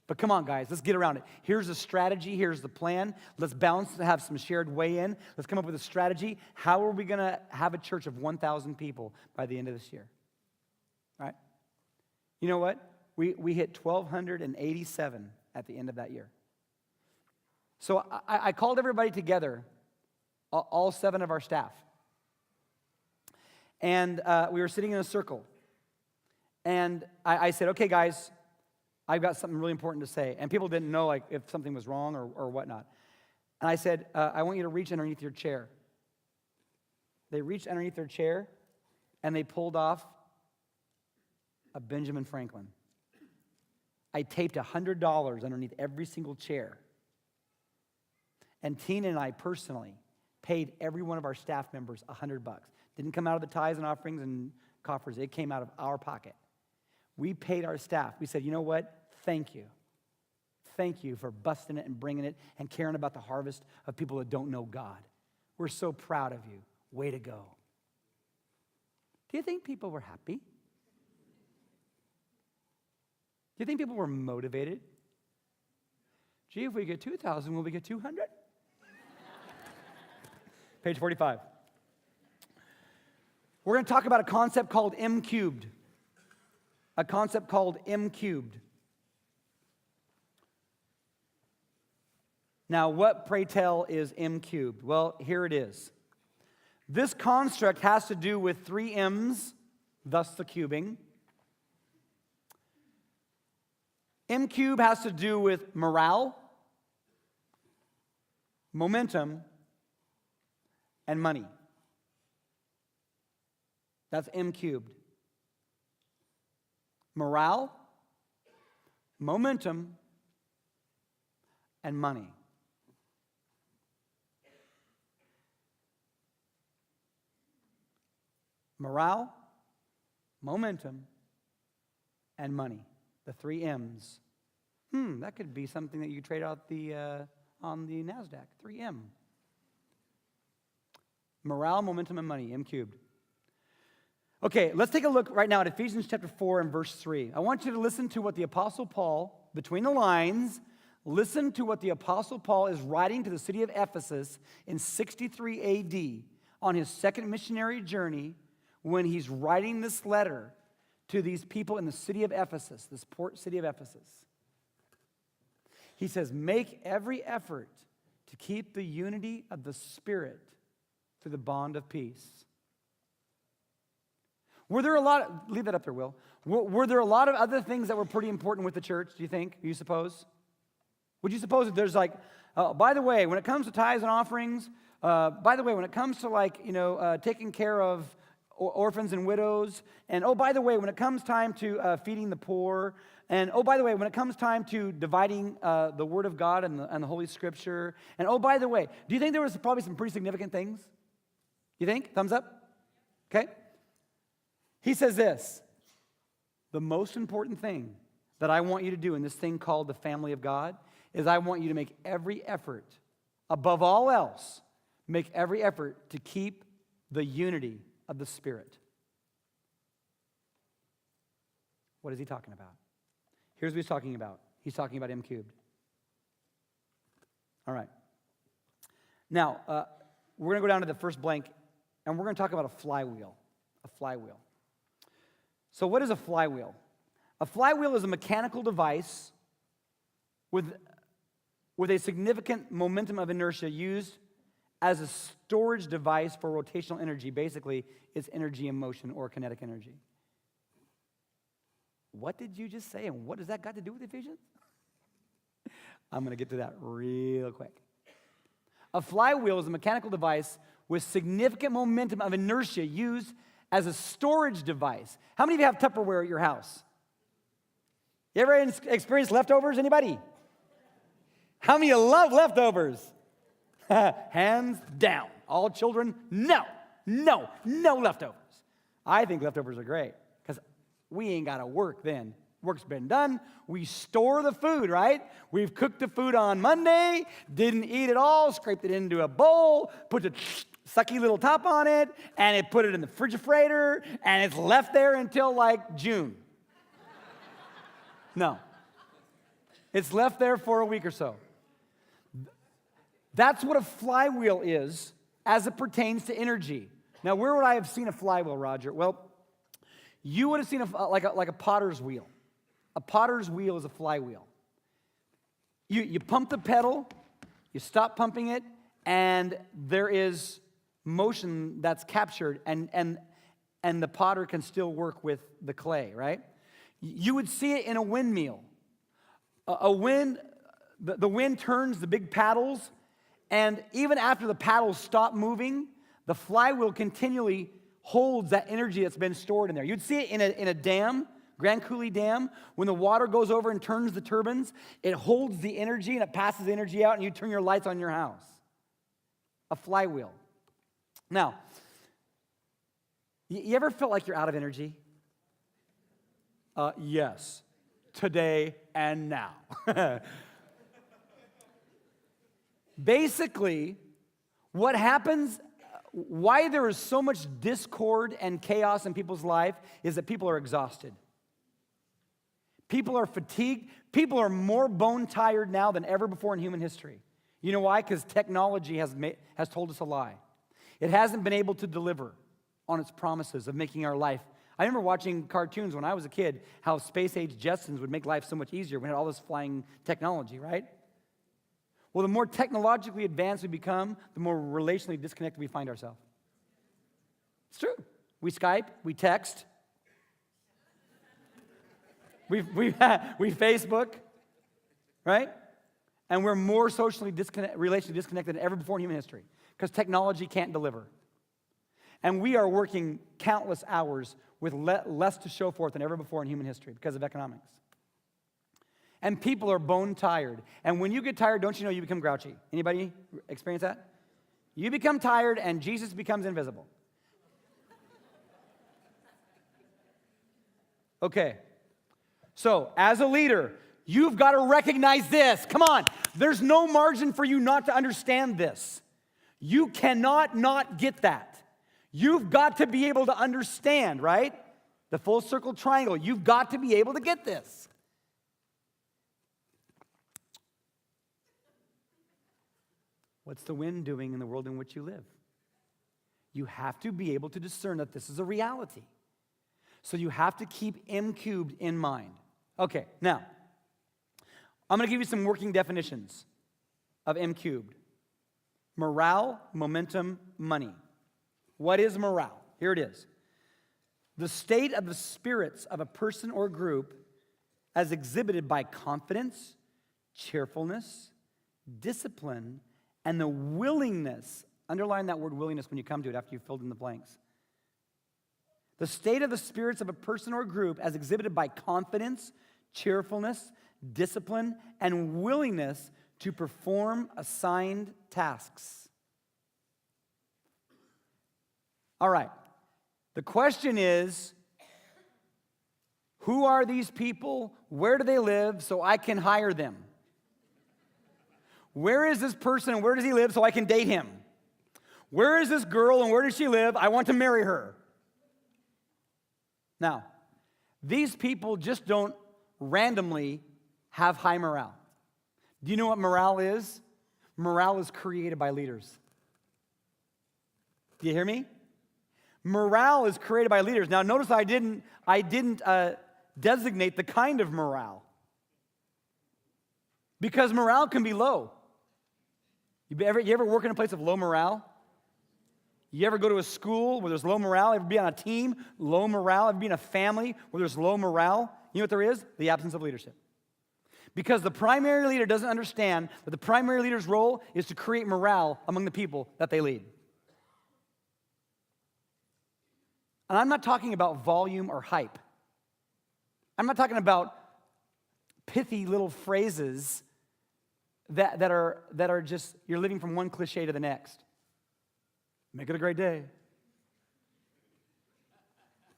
But come on, guys, let's get around it. Here's the strategy. Here's the plan. Let's balance and have some shared way in. Let's come up with a strategy. How are we going to have a church of 1,000 people by the end of this year? All right? You know what? We hit 1,287 at the end of that year. So I called everybody together, all 7 of our staff. And we were sitting in a circle. And I said, okay, guys, I've got something really important to say. And people didn't know, like, if something was wrong or whatnot. And I said, I want you to reach underneath your chair. They reached underneath their chair, and they pulled off a Benjamin Franklin. I taped $100 underneath every single chair. And Tina and I personally paid every one of our staff members $100. Didn't come out of the tithes and offerings and coffers. It came out of our pocket. We paid our staff. We said, you know what? Thank you. Thank you for busting it and bringing it and caring about the harvest of people that don't know God. We're so proud of you. Way to go. Do you think people were happy? Do you think people were motivated? Gee, if we get 2,000, will we get 200? Page 45. We're going to talk about a concept called M cubed. A concept called M cubed. Now, what, pray tell, is M cubed? Well, here it is. This construct has to do with 3 M's, thus the cubing. M cube has to do with morale, momentum, and money. That's M cubed. Morale, momentum, and money. Morale, momentum, and money. The 3 M's. That could be something that you trade out on the NASDAQ. 3M. Morale, momentum, and money. M cubed. Okay, let's take a look right now at Ephesians chapter 4 and verse 3. I want you to listen to what the Apostle Paul, between the lines, listen to what the Apostle Paul is writing to the city of Ephesus in 63 AD on his second missionary journey when he's writing this letter to these people in the city of Ephesus, this port city of Ephesus. He says, make every effort to keep the unity of the Spirit through the bond of peace. Were there a lot, leave that up there, Will. Were there a lot of other things that were pretty important with the church, do you think, you suppose? Would you suppose that there's like, by the way, when it comes to tithes and offerings, by the way, when it comes to taking care of orphans and widows, and oh, by the way, when it comes time to feeding the poor, and oh, by the way, when it comes time to dividing the Word of God and the Holy Scripture, and oh, by the way, do you think there was probably some pretty significant things? You think? Thumbs up? Okay. He says this, the most important thing that I want you to do in this thing called the family of God is I want you to make every effort, above all else, make every effort to keep the unity of the Spirit. What is he talking about? Here's what he's talking about. He's talking about M cubed. All right. Now, we're going to go down to the first blank, and we're going to talk about a flywheel. A flywheel. So what is a flywheel? A flywheel is a mechanical device with a significant momentum of inertia used as a storage device for rotational energy. Basically, it's energy in motion or kinetic energy. What did you just say, and what does that got to do with Ephesians? I'm going to get to that real quick. A flywheel is a mechanical device with significant momentum of inertia used as a storage device. How many of you have Tupperware at your house? You ever experienced leftovers? Anybody? How many of you love leftovers? Hands down. All children, no leftovers. I think leftovers are great because we ain't got to work then. Work's been done. We store the food, right? We've cooked the food on Monday, didn't eat it all, scraped it into a bowl, put the sucky little top on it, and it put it in the refrigerator, and it's left there until like June. No. It's left there for a week or so. That's what a flywheel is as it pertains to energy. Now, where would I have seen a flywheel, Roger? Well, you would have seen like a potter's wheel. A potter's wheel is a flywheel. You pump the pedal, you stop pumping it, and there is motion that's captured, and the potter can still work with the clay, right? You would see it in a windmill. The wind turns the big paddles, and even after the paddles stop moving, the flywheel continually holds that energy that's been stored in there. You'd see it in a dam, Grand Coulee Dam. When the water goes over and turns the turbines, it holds the energy and it passes the energy out, and you turn your lights on your house. A flywheel. Now, you ever felt like you're out of energy? Yes. Today and now. Basically, what happens, why there is so much discord and chaos in people's life is that people are exhausted. People are fatigued. People are more bone tired now than ever before in human history. You know why? Because technology has told us a lie. It hasn't been able to deliver on its promises of making our life. I remember watching cartoons when I was a kid, how space-age Jetsons would make life so much easier. We had all this flying technology, right? Well, the more technologically advanced we become, the more relationally disconnected we find ourselves. It's true. We Skype, we text, we Facebook, right? And we're more relationally disconnected than ever before in human history because technology can't deliver. And we are working countless hours with less to show for it than ever before in human history because of economics. And people are bone tired. And when you get tired, don't you know you become grouchy? Anybody experience that? You become tired and Jesus becomes invisible. Okay. So, as a leader, you've got to recognize this. Come on. There's no margin for you not to understand this. You cannot not get that. You've got to be able to understand, right? The full circle triangle. You've got to be able to get this. What's the wind doing in the world in which you live? You have to be able to discern that this is a reality. So you have to keep M cubed in mind. Okay, now, I'm going to give you some working definitions of M cubed. Morale, momentum, money. What is morale? Here it is. The state of the spirits of a person or group as exhibited by confidence, cheerfulness, discipline, and the willingness. Underline that word willingness when you come to it after you've filled in the blanks. The state of the spirits of a person or group as exhibited by confidence, cheerfulness, discipline, and willingness to perform assigned tasks. All right. The question is, who are these people? Where do they live so I can hire them? Where is this person and where does he live so I can date him? Where is this girl and where does she live? I want to marry her. Now, these people just don't randomly have high morale. Do you know what morale is? Morale is created by leaders. Do you hear me? Morale is created by leaders. Now, notice I didn't designate the kind of morale. Because morale can be low. You ever work in a place of low morale? You ever go to a school where there's low morale? Ever be on a team, low morale? Ever be in a family where there's low morale? You know what there is? The absence of leadership. Because the primary leader doesn't understand that the primary leader's role is to create morale among the people that they lead. And I'm not talking about volume or hype. I'm not talking about pithy little phrases that are just, you're living from one cliche to the next. Make it a great day.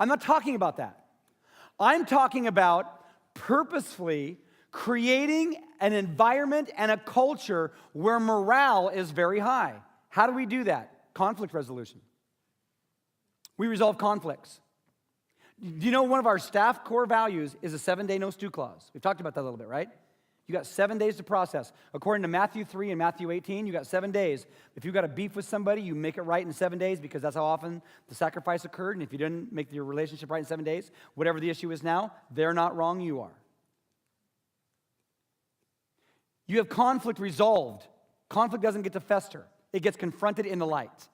I'm not talking about that. I'm talking about purposefully creating an environment and a culture where morale is very high. How do we do that? Conflict resolution. We resolve conflicts. Do you know one of our staff core values is a 7-day no stew clause? We've talked about that a little bit, right? You got 7 days to process. According to Matthew 3 and Matthew 18, you got 7 days. If you've got a beef with somebody, you make it right in 7 days because that's how often the sacrifice occurred. And if you didn't make your relationship right in 7 days, whatever the issue is now, they're not wrong, you are. You have conflict resolved. Conflict doesn't get to fester. It gets confronted in the light.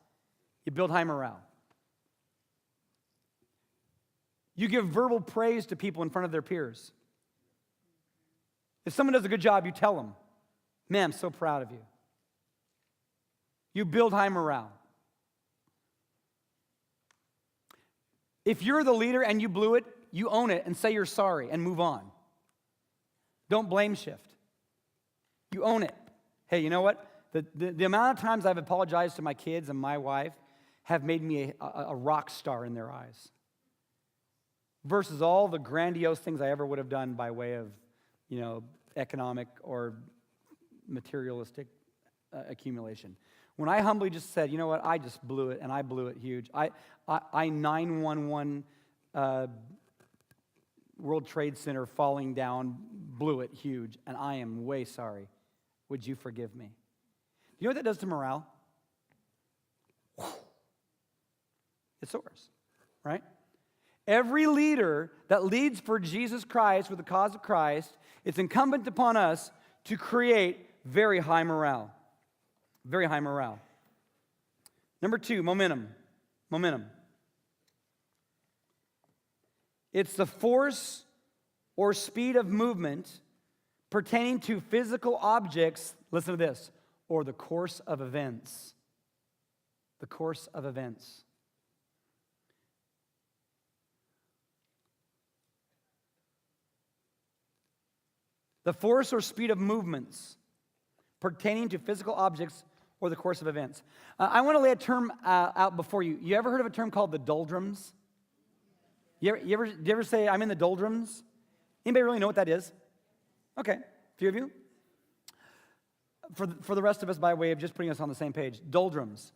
You build high morale. You give verbal praise to people in front of their peers. If someone does a good job, you tell them, man, I'm so proud of you. You build high morale. If you're the leader and you blew it, you own it and say you're sorry and move on. Don't blame shift. You own it. Hey, you know what? The amount of times I've apologized to my kids and my wife have made me a rock star in their eyes. Versus all the grandiose things I ever would have done by way of, economic or materialistic accumulation. When I humbly just said, you know what, I just blew it, and I blew it huge. I 911 World Trade Center falling down, blew it huge, and I am way sorry. Would you forgive me? Do you know what that does to morale? It soars, right? Every leader that leads for Jesus Christ, for the cause of Christ, it's incumbent upon us to create very high morale. Very high morale. Number 2, momentum. Momentum. It's the force or speed of movement pertaining to physical objects, listen to this, or the course of events. The course of events. The force or speed of movements pertaining to physical objects or the course of events. I want to lay a term out before you. You ever heard of a term called the doldrums? Do you ever say, I'm in the doldrums? Anybody really know what that is? Okay, a few of you. For the rest of us, by way of just putting us on the same page, doldrums.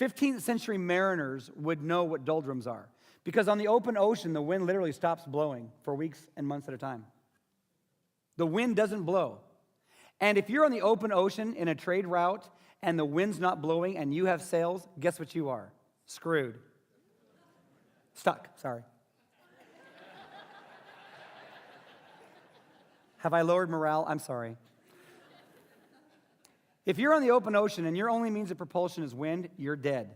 15th century mariners would know what doldrums are. Because on the open ocean, the wind literally stops blowing for weeks and months at a time. The wind doesn't blow. And if you're on the open ocean in a trade route and the wind's not blowing and you have sails, guess what you are? Screwed. Stuck, sorry. Have I lowered morale? I'm sorry. If you're on the open ocean and your only means of propulsion is wind, you're dead.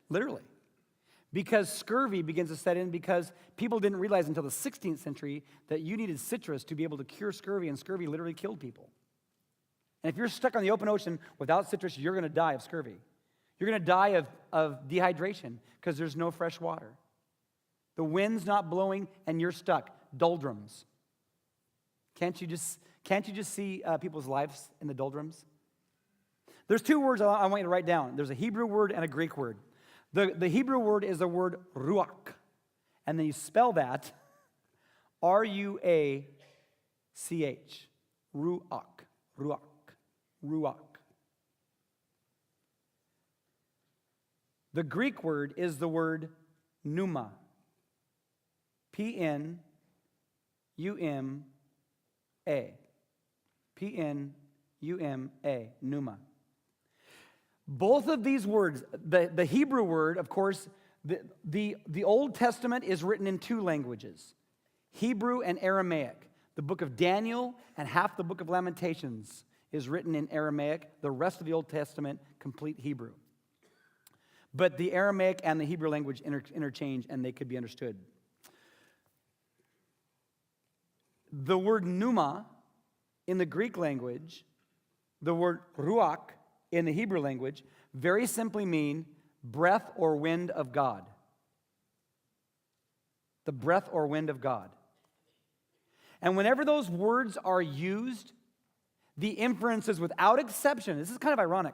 Literally. Because scurvy begins to set in because people didn't realize until the 16th century that you needed citrus to be able to cure scurvy, and scurvy literally killed people. And if you're stuck on the open ocean without citrus, you're going to die of scurvy. You're going to die of dehydration because there's no fresh water. The wind's not blowing and you're stuck. Doldrums. Can't you just see people's lives in the doldrums? There's 2 words I want you to write down. There's a Hebrew word and a Greek word. The Hebrew word is the word ruach. And then you spell that R-U-A-C-H. Ruach. Ruach. Ruach. The Greek word is the word pneuma. P-N-U-M-A. P-N-U-M-A, pneuma. Both of these words, the Hebrew word, of course, the Old Testament is written in two languages, Hebrew and Aramaic. The book of Daniel and half the book of Lamentations is written in Aramaic. The rest of the Old Testament, complete Hebrew. But the Aramaic and the Hebrew language interchange, and they could be understood. The word pneuma in the Greek language, the word ruach in the Hebrew language, very simply mean breath or wind of God. The breath or wind of God. And whenever those words are used, the inferences without exception, this is kind of ironic,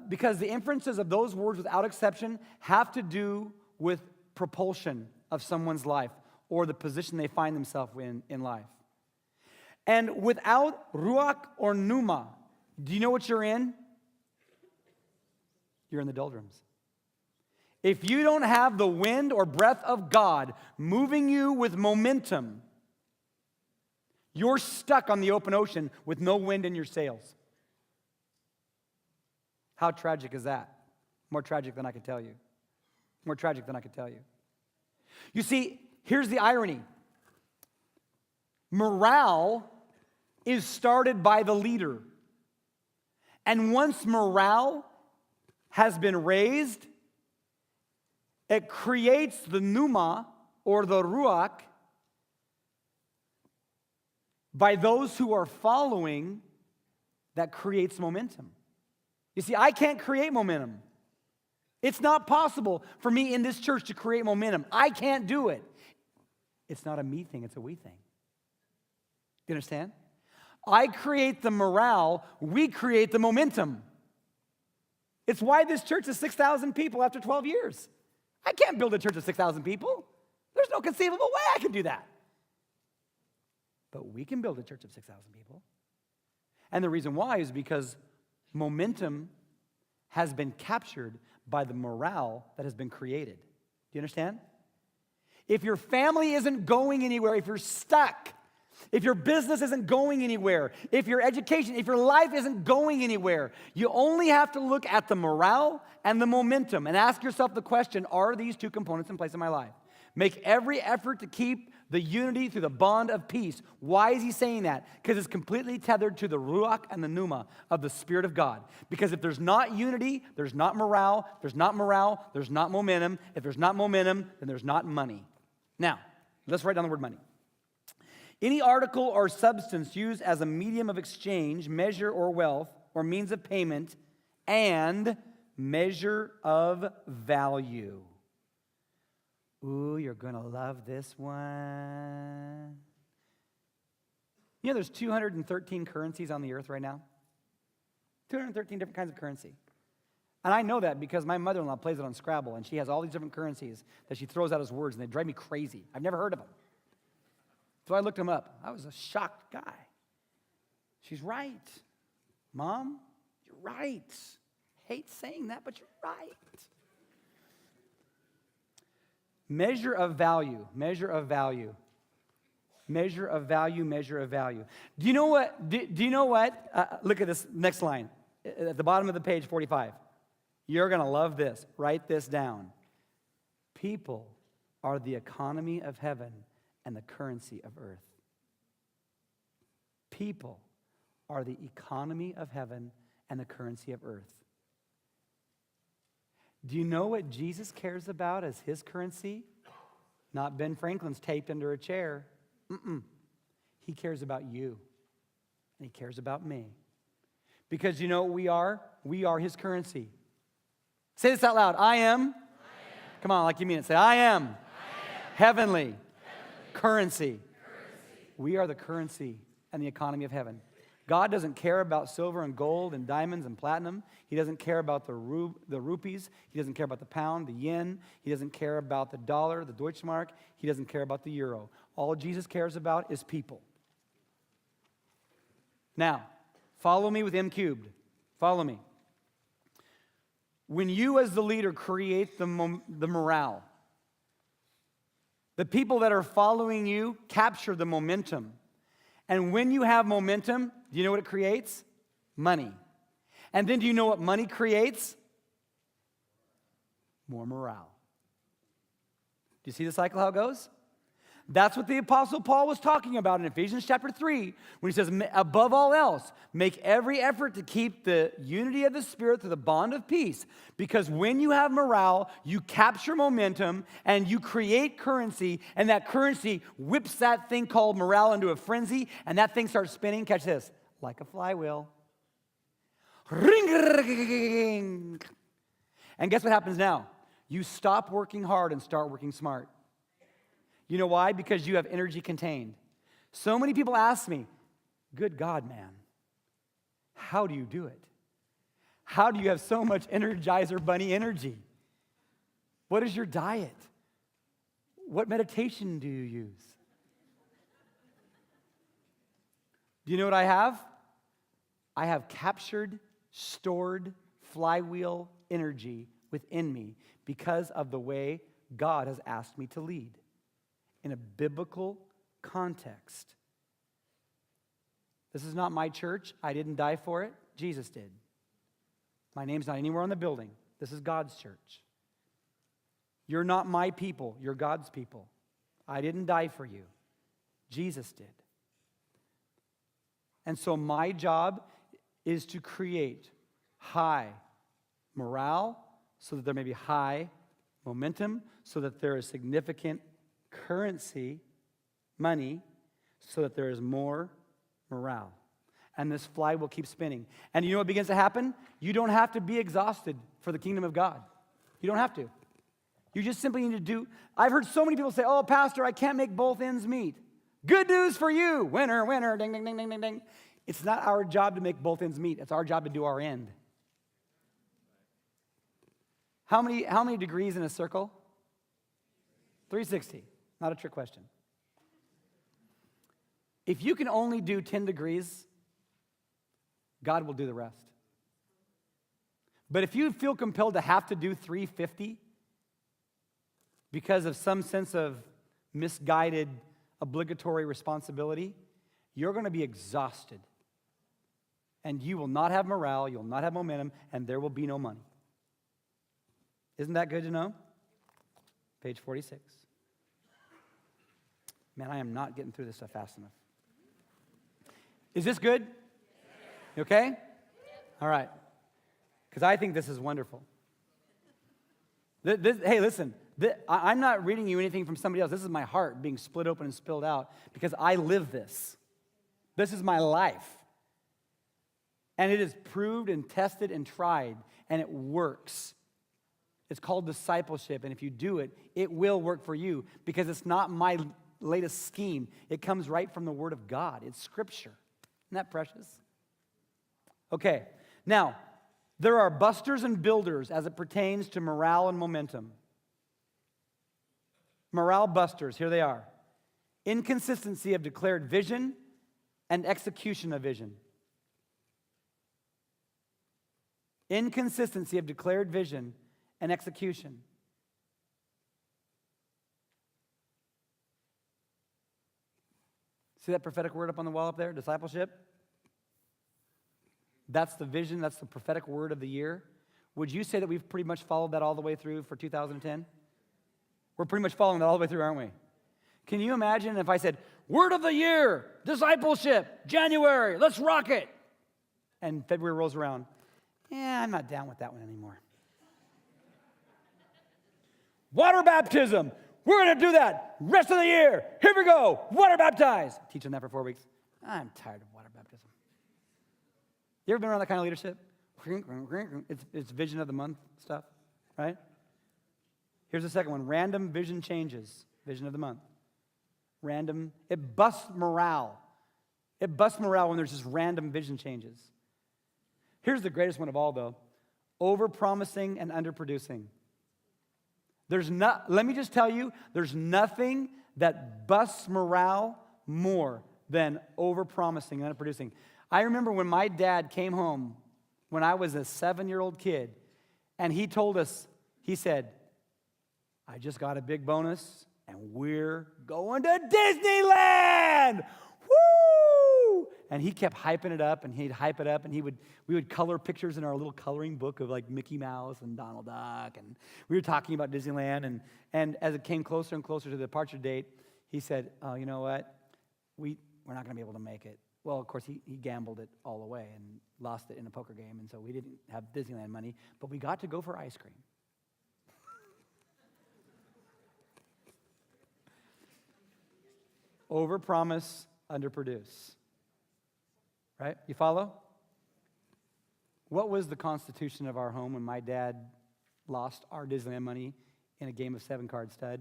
because the inferences of those words without exception have to do with propulsion of someone's life or the position they find themselves in life. And without ruach or pneuma, do you know what you're in? You're in the doldrums. If you don't have the wind or breath of God moving you with momentum, you're stuck on the open ocean with no wind in your sails. How tragic is that? More tragic than I could tell you. More tragic than I could tell you. You see, here's the irony. Morale is started by the leader. And once morale has been raised, it creates the pneuma or the ruach by those who are following that creates momentum. You see, I can't create momentum. It's not possible for me in this church to create momentum. I can't do it. It's not a me thing, it's a we thing. You understand? I create the morale, we create the momentum. It's why this church is 6,000 people after 12 years. I can't build a church of 6,000 people. There's no conceivable way I can do that. But we can build a church of 6,000 people. And the reason why is because momentum has been captured by the morale that has been created. Do you understand? If your family isn't going anywhere, if you're stuck, if your business isn't going anywhere, if your education, if your life isn't going anywhere, you only have to look at the morale and the momentum and ask yourself the question, are these two components in place in my life? Make every effort to keep the unity through the bond of peace. Why is he saying that? Because it's completely tethered to the ruach and the pneuma of the Spirit of God. Because if there's not unity, there's not morale. If there's not morale, there's not momentum. If there's not momentum, then there's not money. Now, let's write down the word money. Any article or substance used as a medium of exchange, measure or wealth, or means of payment, and measure of value. Ooh, you're going to love this one. You know there's 213 currencies on the earth right now? 213 different kinds of currency. And I know that because my mother-in-law plays it on Scrabble, and she has all these different currencies that she throws out as words, and they drive me crazy. I've never heard of them. So I looked them up. I was a shocked guy. She's right. Mom, you're right. Hate saying that, but you're right. Measure of value, measure of value. Measure of value, measure of value. Do you know what? Do you know what? Look at this next line. At the bottom of the page, 45. You're going to love this. Write this down. People are the economy of heaven and the currency of earth. People are the economy of heaven and the currency of earth. Do you know what Jesus cares about as his currency? Not Ben Franklin's taped under a chair. He cares about you. And he cares about me. Because you know what we are? We are his currency. Say this out loud. I am. Come on, like you mean it. Say, I am. Heavenly. Currency. We are the currency and the economy of heaven. God doesn't care about silver and gold and diamonds and platinum. He doesn't care about the rupees. He doesn't care about the pound, the yen. He doesn't care about the dollar, the Deutschmark. He doesn't care about the euro. All Jesus cares about is people. Now, follow me with M cubed. Follow me. When you as the leader create the morale, the people that are following you capture the momentum. And when you have momentum, do you know what it creates? Money. And then do you know what money creates? More morale. Do you see the cycle, how it goes? That's what the Apostle Paul was talking about in Ephesians chapter 3, when he says, above all else, make every effort to keep the unity of the Spirit through the bond of peace. Because when you have morale, you capture momentum and you create currency, and that currency whips that thing called morale into a frenzy, and that thing starts spinning, catch this, like a flywheel. Ring. And guess what happens now? You stop working hard and start working smart. You know why? Because you have energy contained. So many people ask me, good God, man, how do you do it? How do you have so much Energizer Bunny energy? What is your diet? What meditation do you use? Do you know what I have? I have captured, stored flywheel energy within me because of the way God has asked me to lead. In a biblical context. This is not my church. I didn't die for it. Jesus did. My name's not anywhere on the building. This is God's church. You're not my people. You're God's people. I didn't die for you. Jesus did. And so my job is to create high morale so that there may be high momentum, so that there is significant currency, money, so that there is more morale. And this fly will keep spinning. And you know what begins to happen? You don't have to be exhausted for the kingdom of God. You don't have to. You just simply need to do. I've heard so many people say, oh, Pastor, I can't make both ends meet. Good news for you. Winner, winner, ding, ding, ding, ding, ding, ding. It's not our job to make both ends meet. It's our job to do our end. How many degrees in a circle? 360. Not a trick question. If you can only do 10 degrees, God will do the rest. But if you feel compelled to have to do 350 because of some sense of misguided, obligatory responsibility, you're going to be exhausted. And you will not have morale, you'll not have momentum, and there will be no money. Isn't that good to know? Page 46. Man, I am not getting through this stuff fast enough. Is this good? You okay? All right. Because I think this is wonderful. Hey, listen. I'm not reading you anything from somebody else. This is my heart being split open and spilled out because I live this. This is my life. And it is proved and tested and tried, and it works. It's called discipleship, and if you do it, it will work for you because it's not my latest scheme. It comes right from the Word of God. It's Scripture. Isn't that precious? Okay, now, there are busters and builders as it pertains to morale and momentum. Morale busters, here they are. Inconsistency of declared vision and execution of vision. Inconsistency of declared vision and execution. See that prophetic word up on the wall up there? Discipleship? That's the vision, that's the prophetic word of the year. Would you say that we've pretty much followed that all the way through for 2010? We're pretty much following that all the way through, aren't we? Can you imagine if I said, word of the year, discipleship, January, let's rock it. And February rolls around. Yeah, I'm not down with that one anymore. Water baptism. We're going to do that rest of the year. Here we go. Water baptized. Teaching that for 4 weeks. I'm tired of water baptism. You ever been around that kind of leadership? It's vision of the month stuff, right? Here's the second one. Random vision changes. Vision of the month. Random. It busts morale. It busts morale when there's just random vision changes. Here's the greatest one of all, though. Over-promising and under-producing. Let me just tell you, there's nothing that busts morale more than over-promising and under-producing. I remember when my dad came home when I was a 7-year-old kid, And he told us, he said, I just got a big bonus, and we're going to Disneyland! Woo! And he kept hyping it up, and he'd hype it up, and we would color pictures in our little coloring book of like Mickey Mouse and Donald Duck, and we were talking about Disneyland, and as it came closer and closer to the departure date, he said, oh, you know what? We're not going to be able to make it. Well, of course, he gambled it all away and lost it in a poker game, and so we didn't have Disneyland money, but we got to go for ice cream. Overpromise, underproduce. Right? You follow? What was the constitution of our home when my dad lost our Disneyland money in a game of 7-card stud?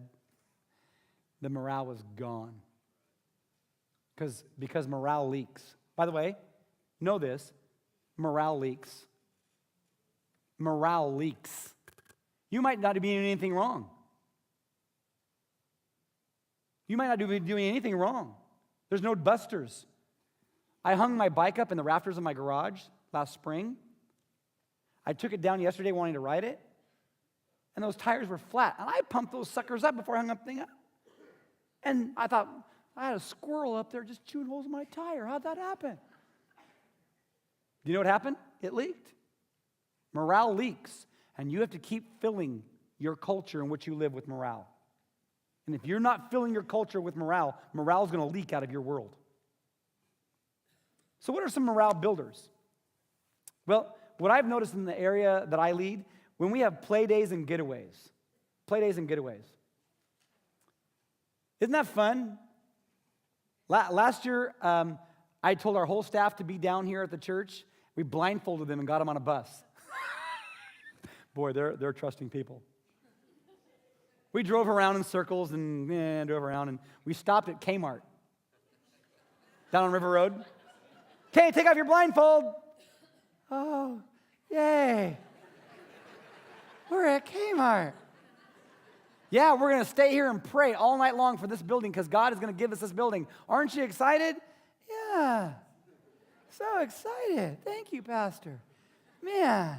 The morale was gone. Because morale leaks. By the way, know this, morale leaks. Morale leaks. You might not be doing anything wrong. You might not be doing anything wrong. There's no busters. I hung my bike up in the rafters of my garage last spring. I took it down yesterday wanting to ride it, and those tires were flat. And I pumped those suckers up before I hung up the thing up. And I thought, I had a squirrel up there just chewing holes in my tire. How'd that happen? Do you know what happened? It leaked. Morale leaks, and you have to keep filling your culture in which you live with morale. And if you're not filling your culture with morale, morale is going to leak out of your world. So what are some morale builders? Well, what I've noticed in the area that I lead, when we have play days and getaways. Isn't that fun? Last year, I told our whole staff to be down here at the church. We blindfolded them and got them on a bus. Boy, they're trusting people. We drove around in circles and we stopped at Kmart down on River Road. Okay, take off your blindfold. Oh, yay. We're at Kmart. Yeah, we're going to stay here and pray all night long for this building because God is going to give us this building. Aren't you excited? Yeah. So excited. Thank you, Pastor. Man,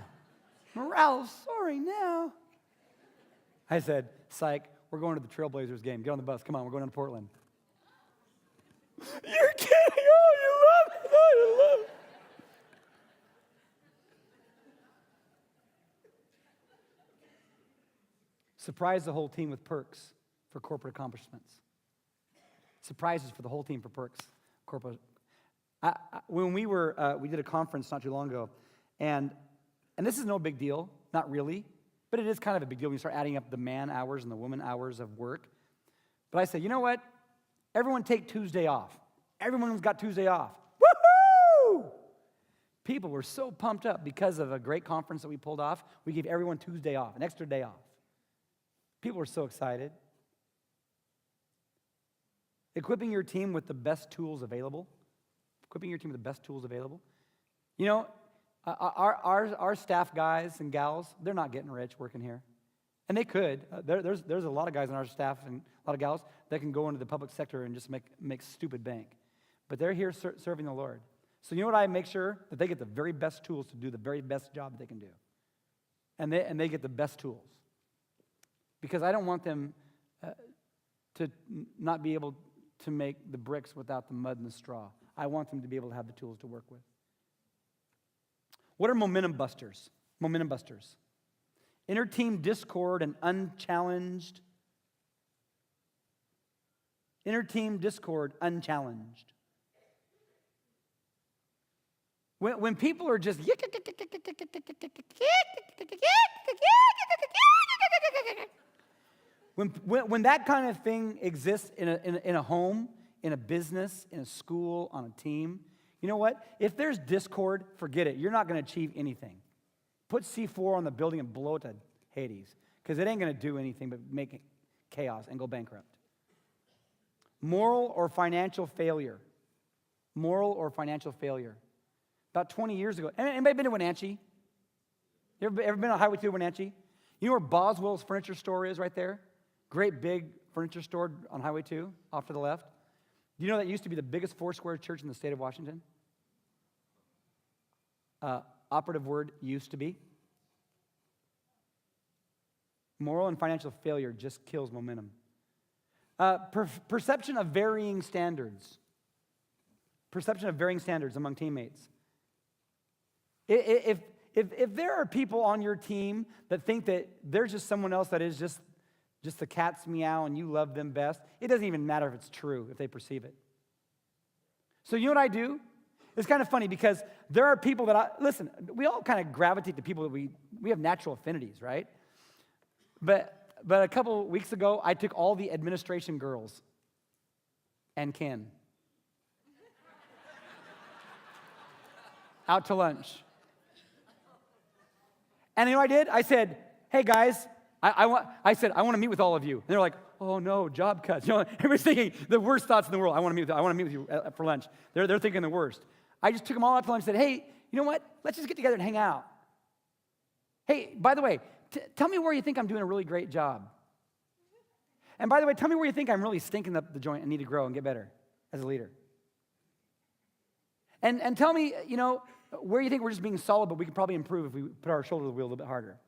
morale is soaring now. I said, psych, we're going to the Trailblazers game. Get on the bus. Come on, we're going to Portland. You're kidding. Oh, you love it. Oh, you love it. Surprise the whole team with perks for corporate accomplishments. Surprises for the whole team for perks. When we did a conference not too long ago, and this is no big deal, not really, but it is kind of a big deal when you start adding up the man hours and the woman hours of work. But I said, you know what? Everyone take Tuesday off. Everyone's got Tuesday off. Woohoo! People were so pumped up because of a great conference that we pulled off. We gave everyone Tuesday off, an extra day off. People were so excited. Equipping your team with the best tools available. You know, our staff guys and gals, they're not getting rich working here. And they could. There's a lot of guys on our staff and a lot of gals that can go into the public sector and just make stupid bank. But they're here serving the Lord. So you know what? I make sure that they get the very best tools to do the very best job that they can do. And they get the best tools. Because I don't want them to not be able to make the bricks without the mud and the straw. I want them to be able to have the tools to work with. What are momentum busters? Inner team discord and unchallenged. When people are just when that kind of thing exists in a home, in a business, in a school, on a team, you know what? If there's discord, forget it. You're not going to achieve anything. Put C4 on the building and blow it to Hades, because it ain't going to do anything but make chaos and go bankrupt. Moral or financial failure. About 20 years ago. Anybody been to Wenatchee? You ever been on Highway 2 to Wenatchee? You know where Boswell's furniture store is right there? Great big furniture store on Highway 2, off to the left. Do you know that used to be the biggest four-square church in the state of Washington? Operative word, used to be. Moral and financial failure just kills momentum. Perception of varying standards. Perception of varying standards among teammates. If there are people on your team that think that there's just someone else that is just the cat's meow and you love them best, it doesn't even matter if it's true, if they perceive it. So you know what I do? It's kind of funny because there are people that listen, we all kind of gravitate to people that we have natural affinities, right? But a couple weeks ago, I took all the administration girls and Ken out to lunch. And you know what I did? I said, hey guys, I want to meet with all of you. And they're like, oh no, job cuts. You know, everybody's thinking the worst thoughts in the world. I want to meet with you for lunch. They're thinking the worst. I just took them all out to lunch and said, hey, you know what? Let's just get together and hang out. Hey, by the way, tell me where you think I'm doing a really great job. And by the way, tell me where you think I'm really stinking up the joint and need to grow and get better as a leader. And tell me, you know, where you think we're just being solid, but we could probably improve if we put our shoulder to the wheel a little bit harder.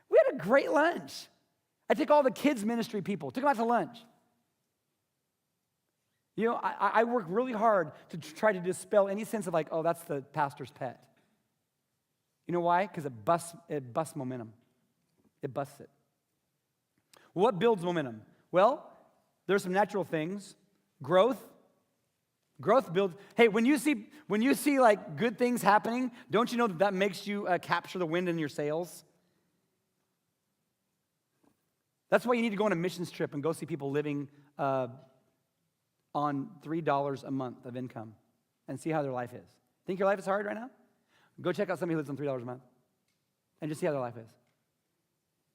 We had a great lunch. I took all the kids' ministry people, took them out to lunch. You know, I work really hard to try to dispel any sense of like, oh, that's the pastor's pet. You know why? Because it busts momentum. It busts it. What builds momentum? Well, there's some natural things. Growth builds. Hey, when you see like good things happening, don't you know that makes you capture the wind in your sails? That's why you need to go on a missions trip and go see people living on $3 a month of income and see how their life is. Think your life is hard right now? Go check out somebody who lives on $3 a month and just see how their life is.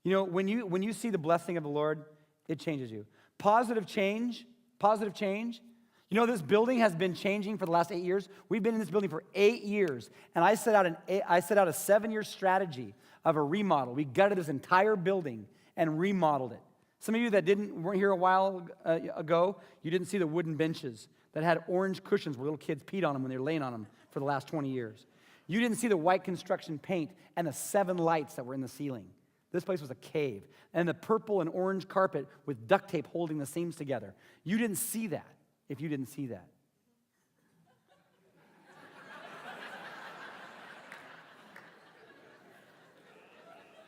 You know, when you see the blessing of the Lord, it changes you. Positive change. You know, this building has been changing for the last 8 years. We've been in this building for 8 years, and I set out a 7-year strategy of a remodel. We gutted this entire building and remodeled it. Some of you that weren't here a while ago, you didn't see the wooden benches that had orange cushions where little kids peed on them when they were laying on them for the last 20 years. You didn't see the white construction paint and the 7 lights that were in the ceiling. This place was a cave. And the purple and orange carpet with duct tape holding the seams together. You didn't see that if you didn't see that.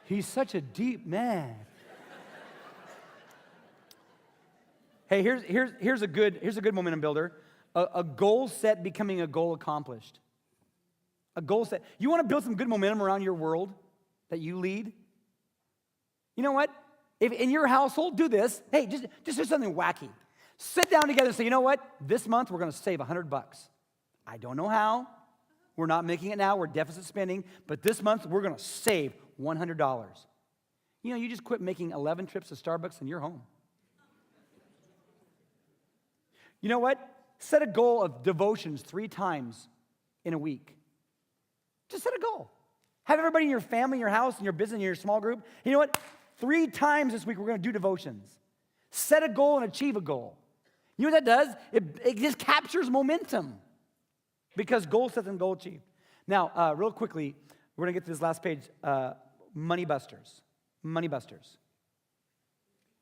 He's such a deep man. Hey, here's a good momentum builder. A goal set becoming a goal accomplished. A goal set. You want to build some good momentum around your world that you lead? You know what? If in your household, do this. Hey, just do something wacky. Sit down together and say, you know what? This month we're going to save $100. I don't know how. We're not making it now. We're deficit spending. But this month we're going to save $100. You know, you just quit making 11 trips to Starbucks and you're home. You know what? Set a goal of devotions 3 times in a week. Just set a goal. Have everybody in your family, your house, in your business, in your small group. You know what? 3 times this week we're going to do devotions. Set a goal and achieve a goal. You know what that does? It just captures momentum because goal set and goal achieved. Now, real quickly, we're going to get to this last page. Money busters. Money busters.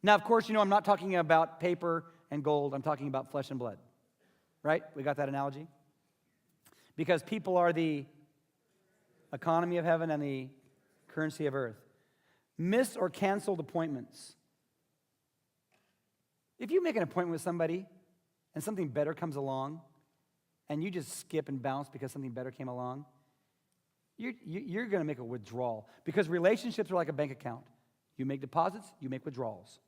Now, of course, you know I'm not talking about paper and gold. I'm talking about flesh and blood. Right? We got that analogy? Because people are the economy of heaven and the currency of earth. Missed or canceled appointments. If you make an appointment with somebody and something better comes along and you just skip and bounce because something better came along, you're going to make a withdrawal because relationships are like a bank account. You make deposits, you make withdrawals.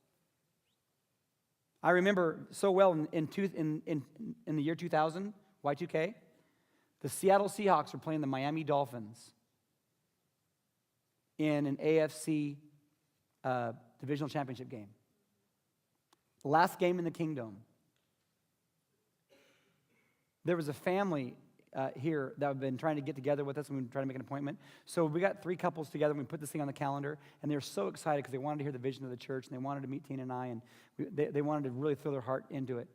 I remember so well in the year 2000, Y2K, the Seattle Seahawks were playing the Miami Dolphins in an AFC divisional championship game. Last game in the kingdom. There was a family here that have been trying to get together with us and we were trying to make an appointment. So we got 3 couples together and we put this thing on the calendar and they were so excited because they wanted to hear the vision of the church and they wanted to meet Tina and I and they wanted to really throw their heart into it.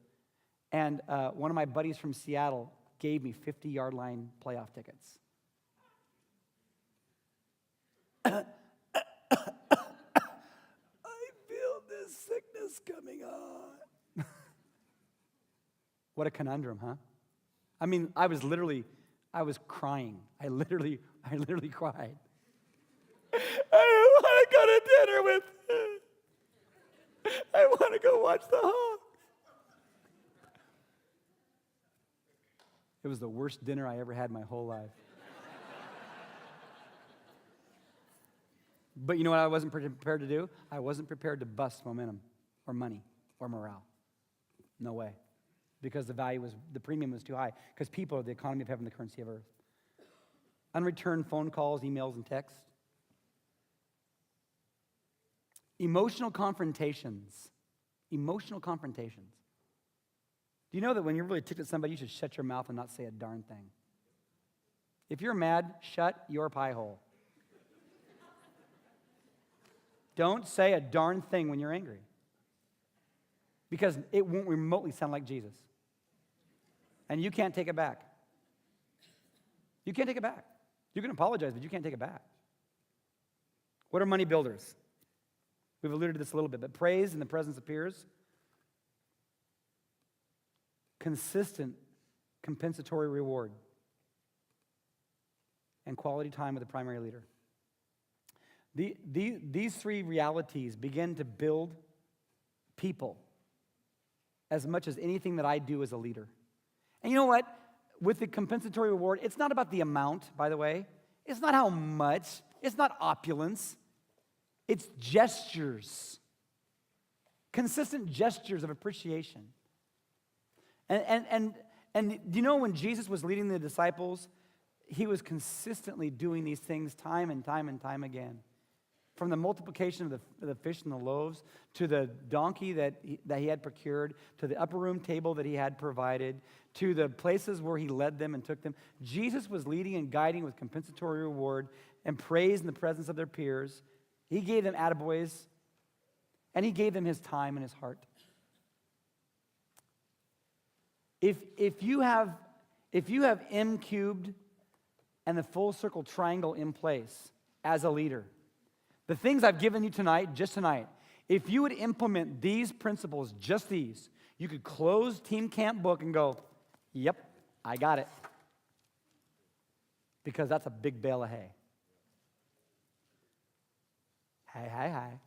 And one of my buddies from Seattle gave me 50-yard line playoff tickets. this coming on? What a conundrum, huh? I mean, I was crying. I literally cried. I don't want to go to dinner with him. I want to go watch the Hawks. It was the worst dinner I ever had in my whole life. But you know what I wasn't prepared to do? I wasn't prepared to bust momentum or money or morale. No way. Because the premium was too high. Because people are the economy of heaven, the currency of earth. Unreturned phone calls, emails, and texts. Emotional confrontations. Emotional confrontations. Do you know that when you're really ticked at somebody, you should shut your mouth and not say a darn thing? If you're mad, shut your pie hole. Don't say a darn thing when you're angry. Because it won't remotely sound like Jesus. And you can't take it back. You can't take it back. You can apologize, but you can't take it back. What are money builders? We've alluded to this a little bit, but praise in the presence of peers. Consistent compensatory reward. And quality time with the primary leader. These three realities begin to build people as much as anything that I do as a leader. And you know what? With the compensatory reward, it's not about the amount, by the way. It's not how much. It's not opulence. It's gestures. Consistent gestures of appreciation. And do you know when Jesus was leading the disciples, he was consistently doing these things time and time and time again. From the multiplication of the fish and the loaves, to the donkey that he had procured, to the upper room table that he had provided, to the places where he led them and took them. Jesus was leading and guiding with compensatory reward and praise in the presence of their peers. He gave them attaboys, and he gave them his time and his heart. If you have M cubed and the full circle triangle in place as a leader, the things I've given you tonight, just tonight, if you would implement these principles, just these, you could close Team Camp book and go, yep, I got it. Because that's a big bale of hay. Hi.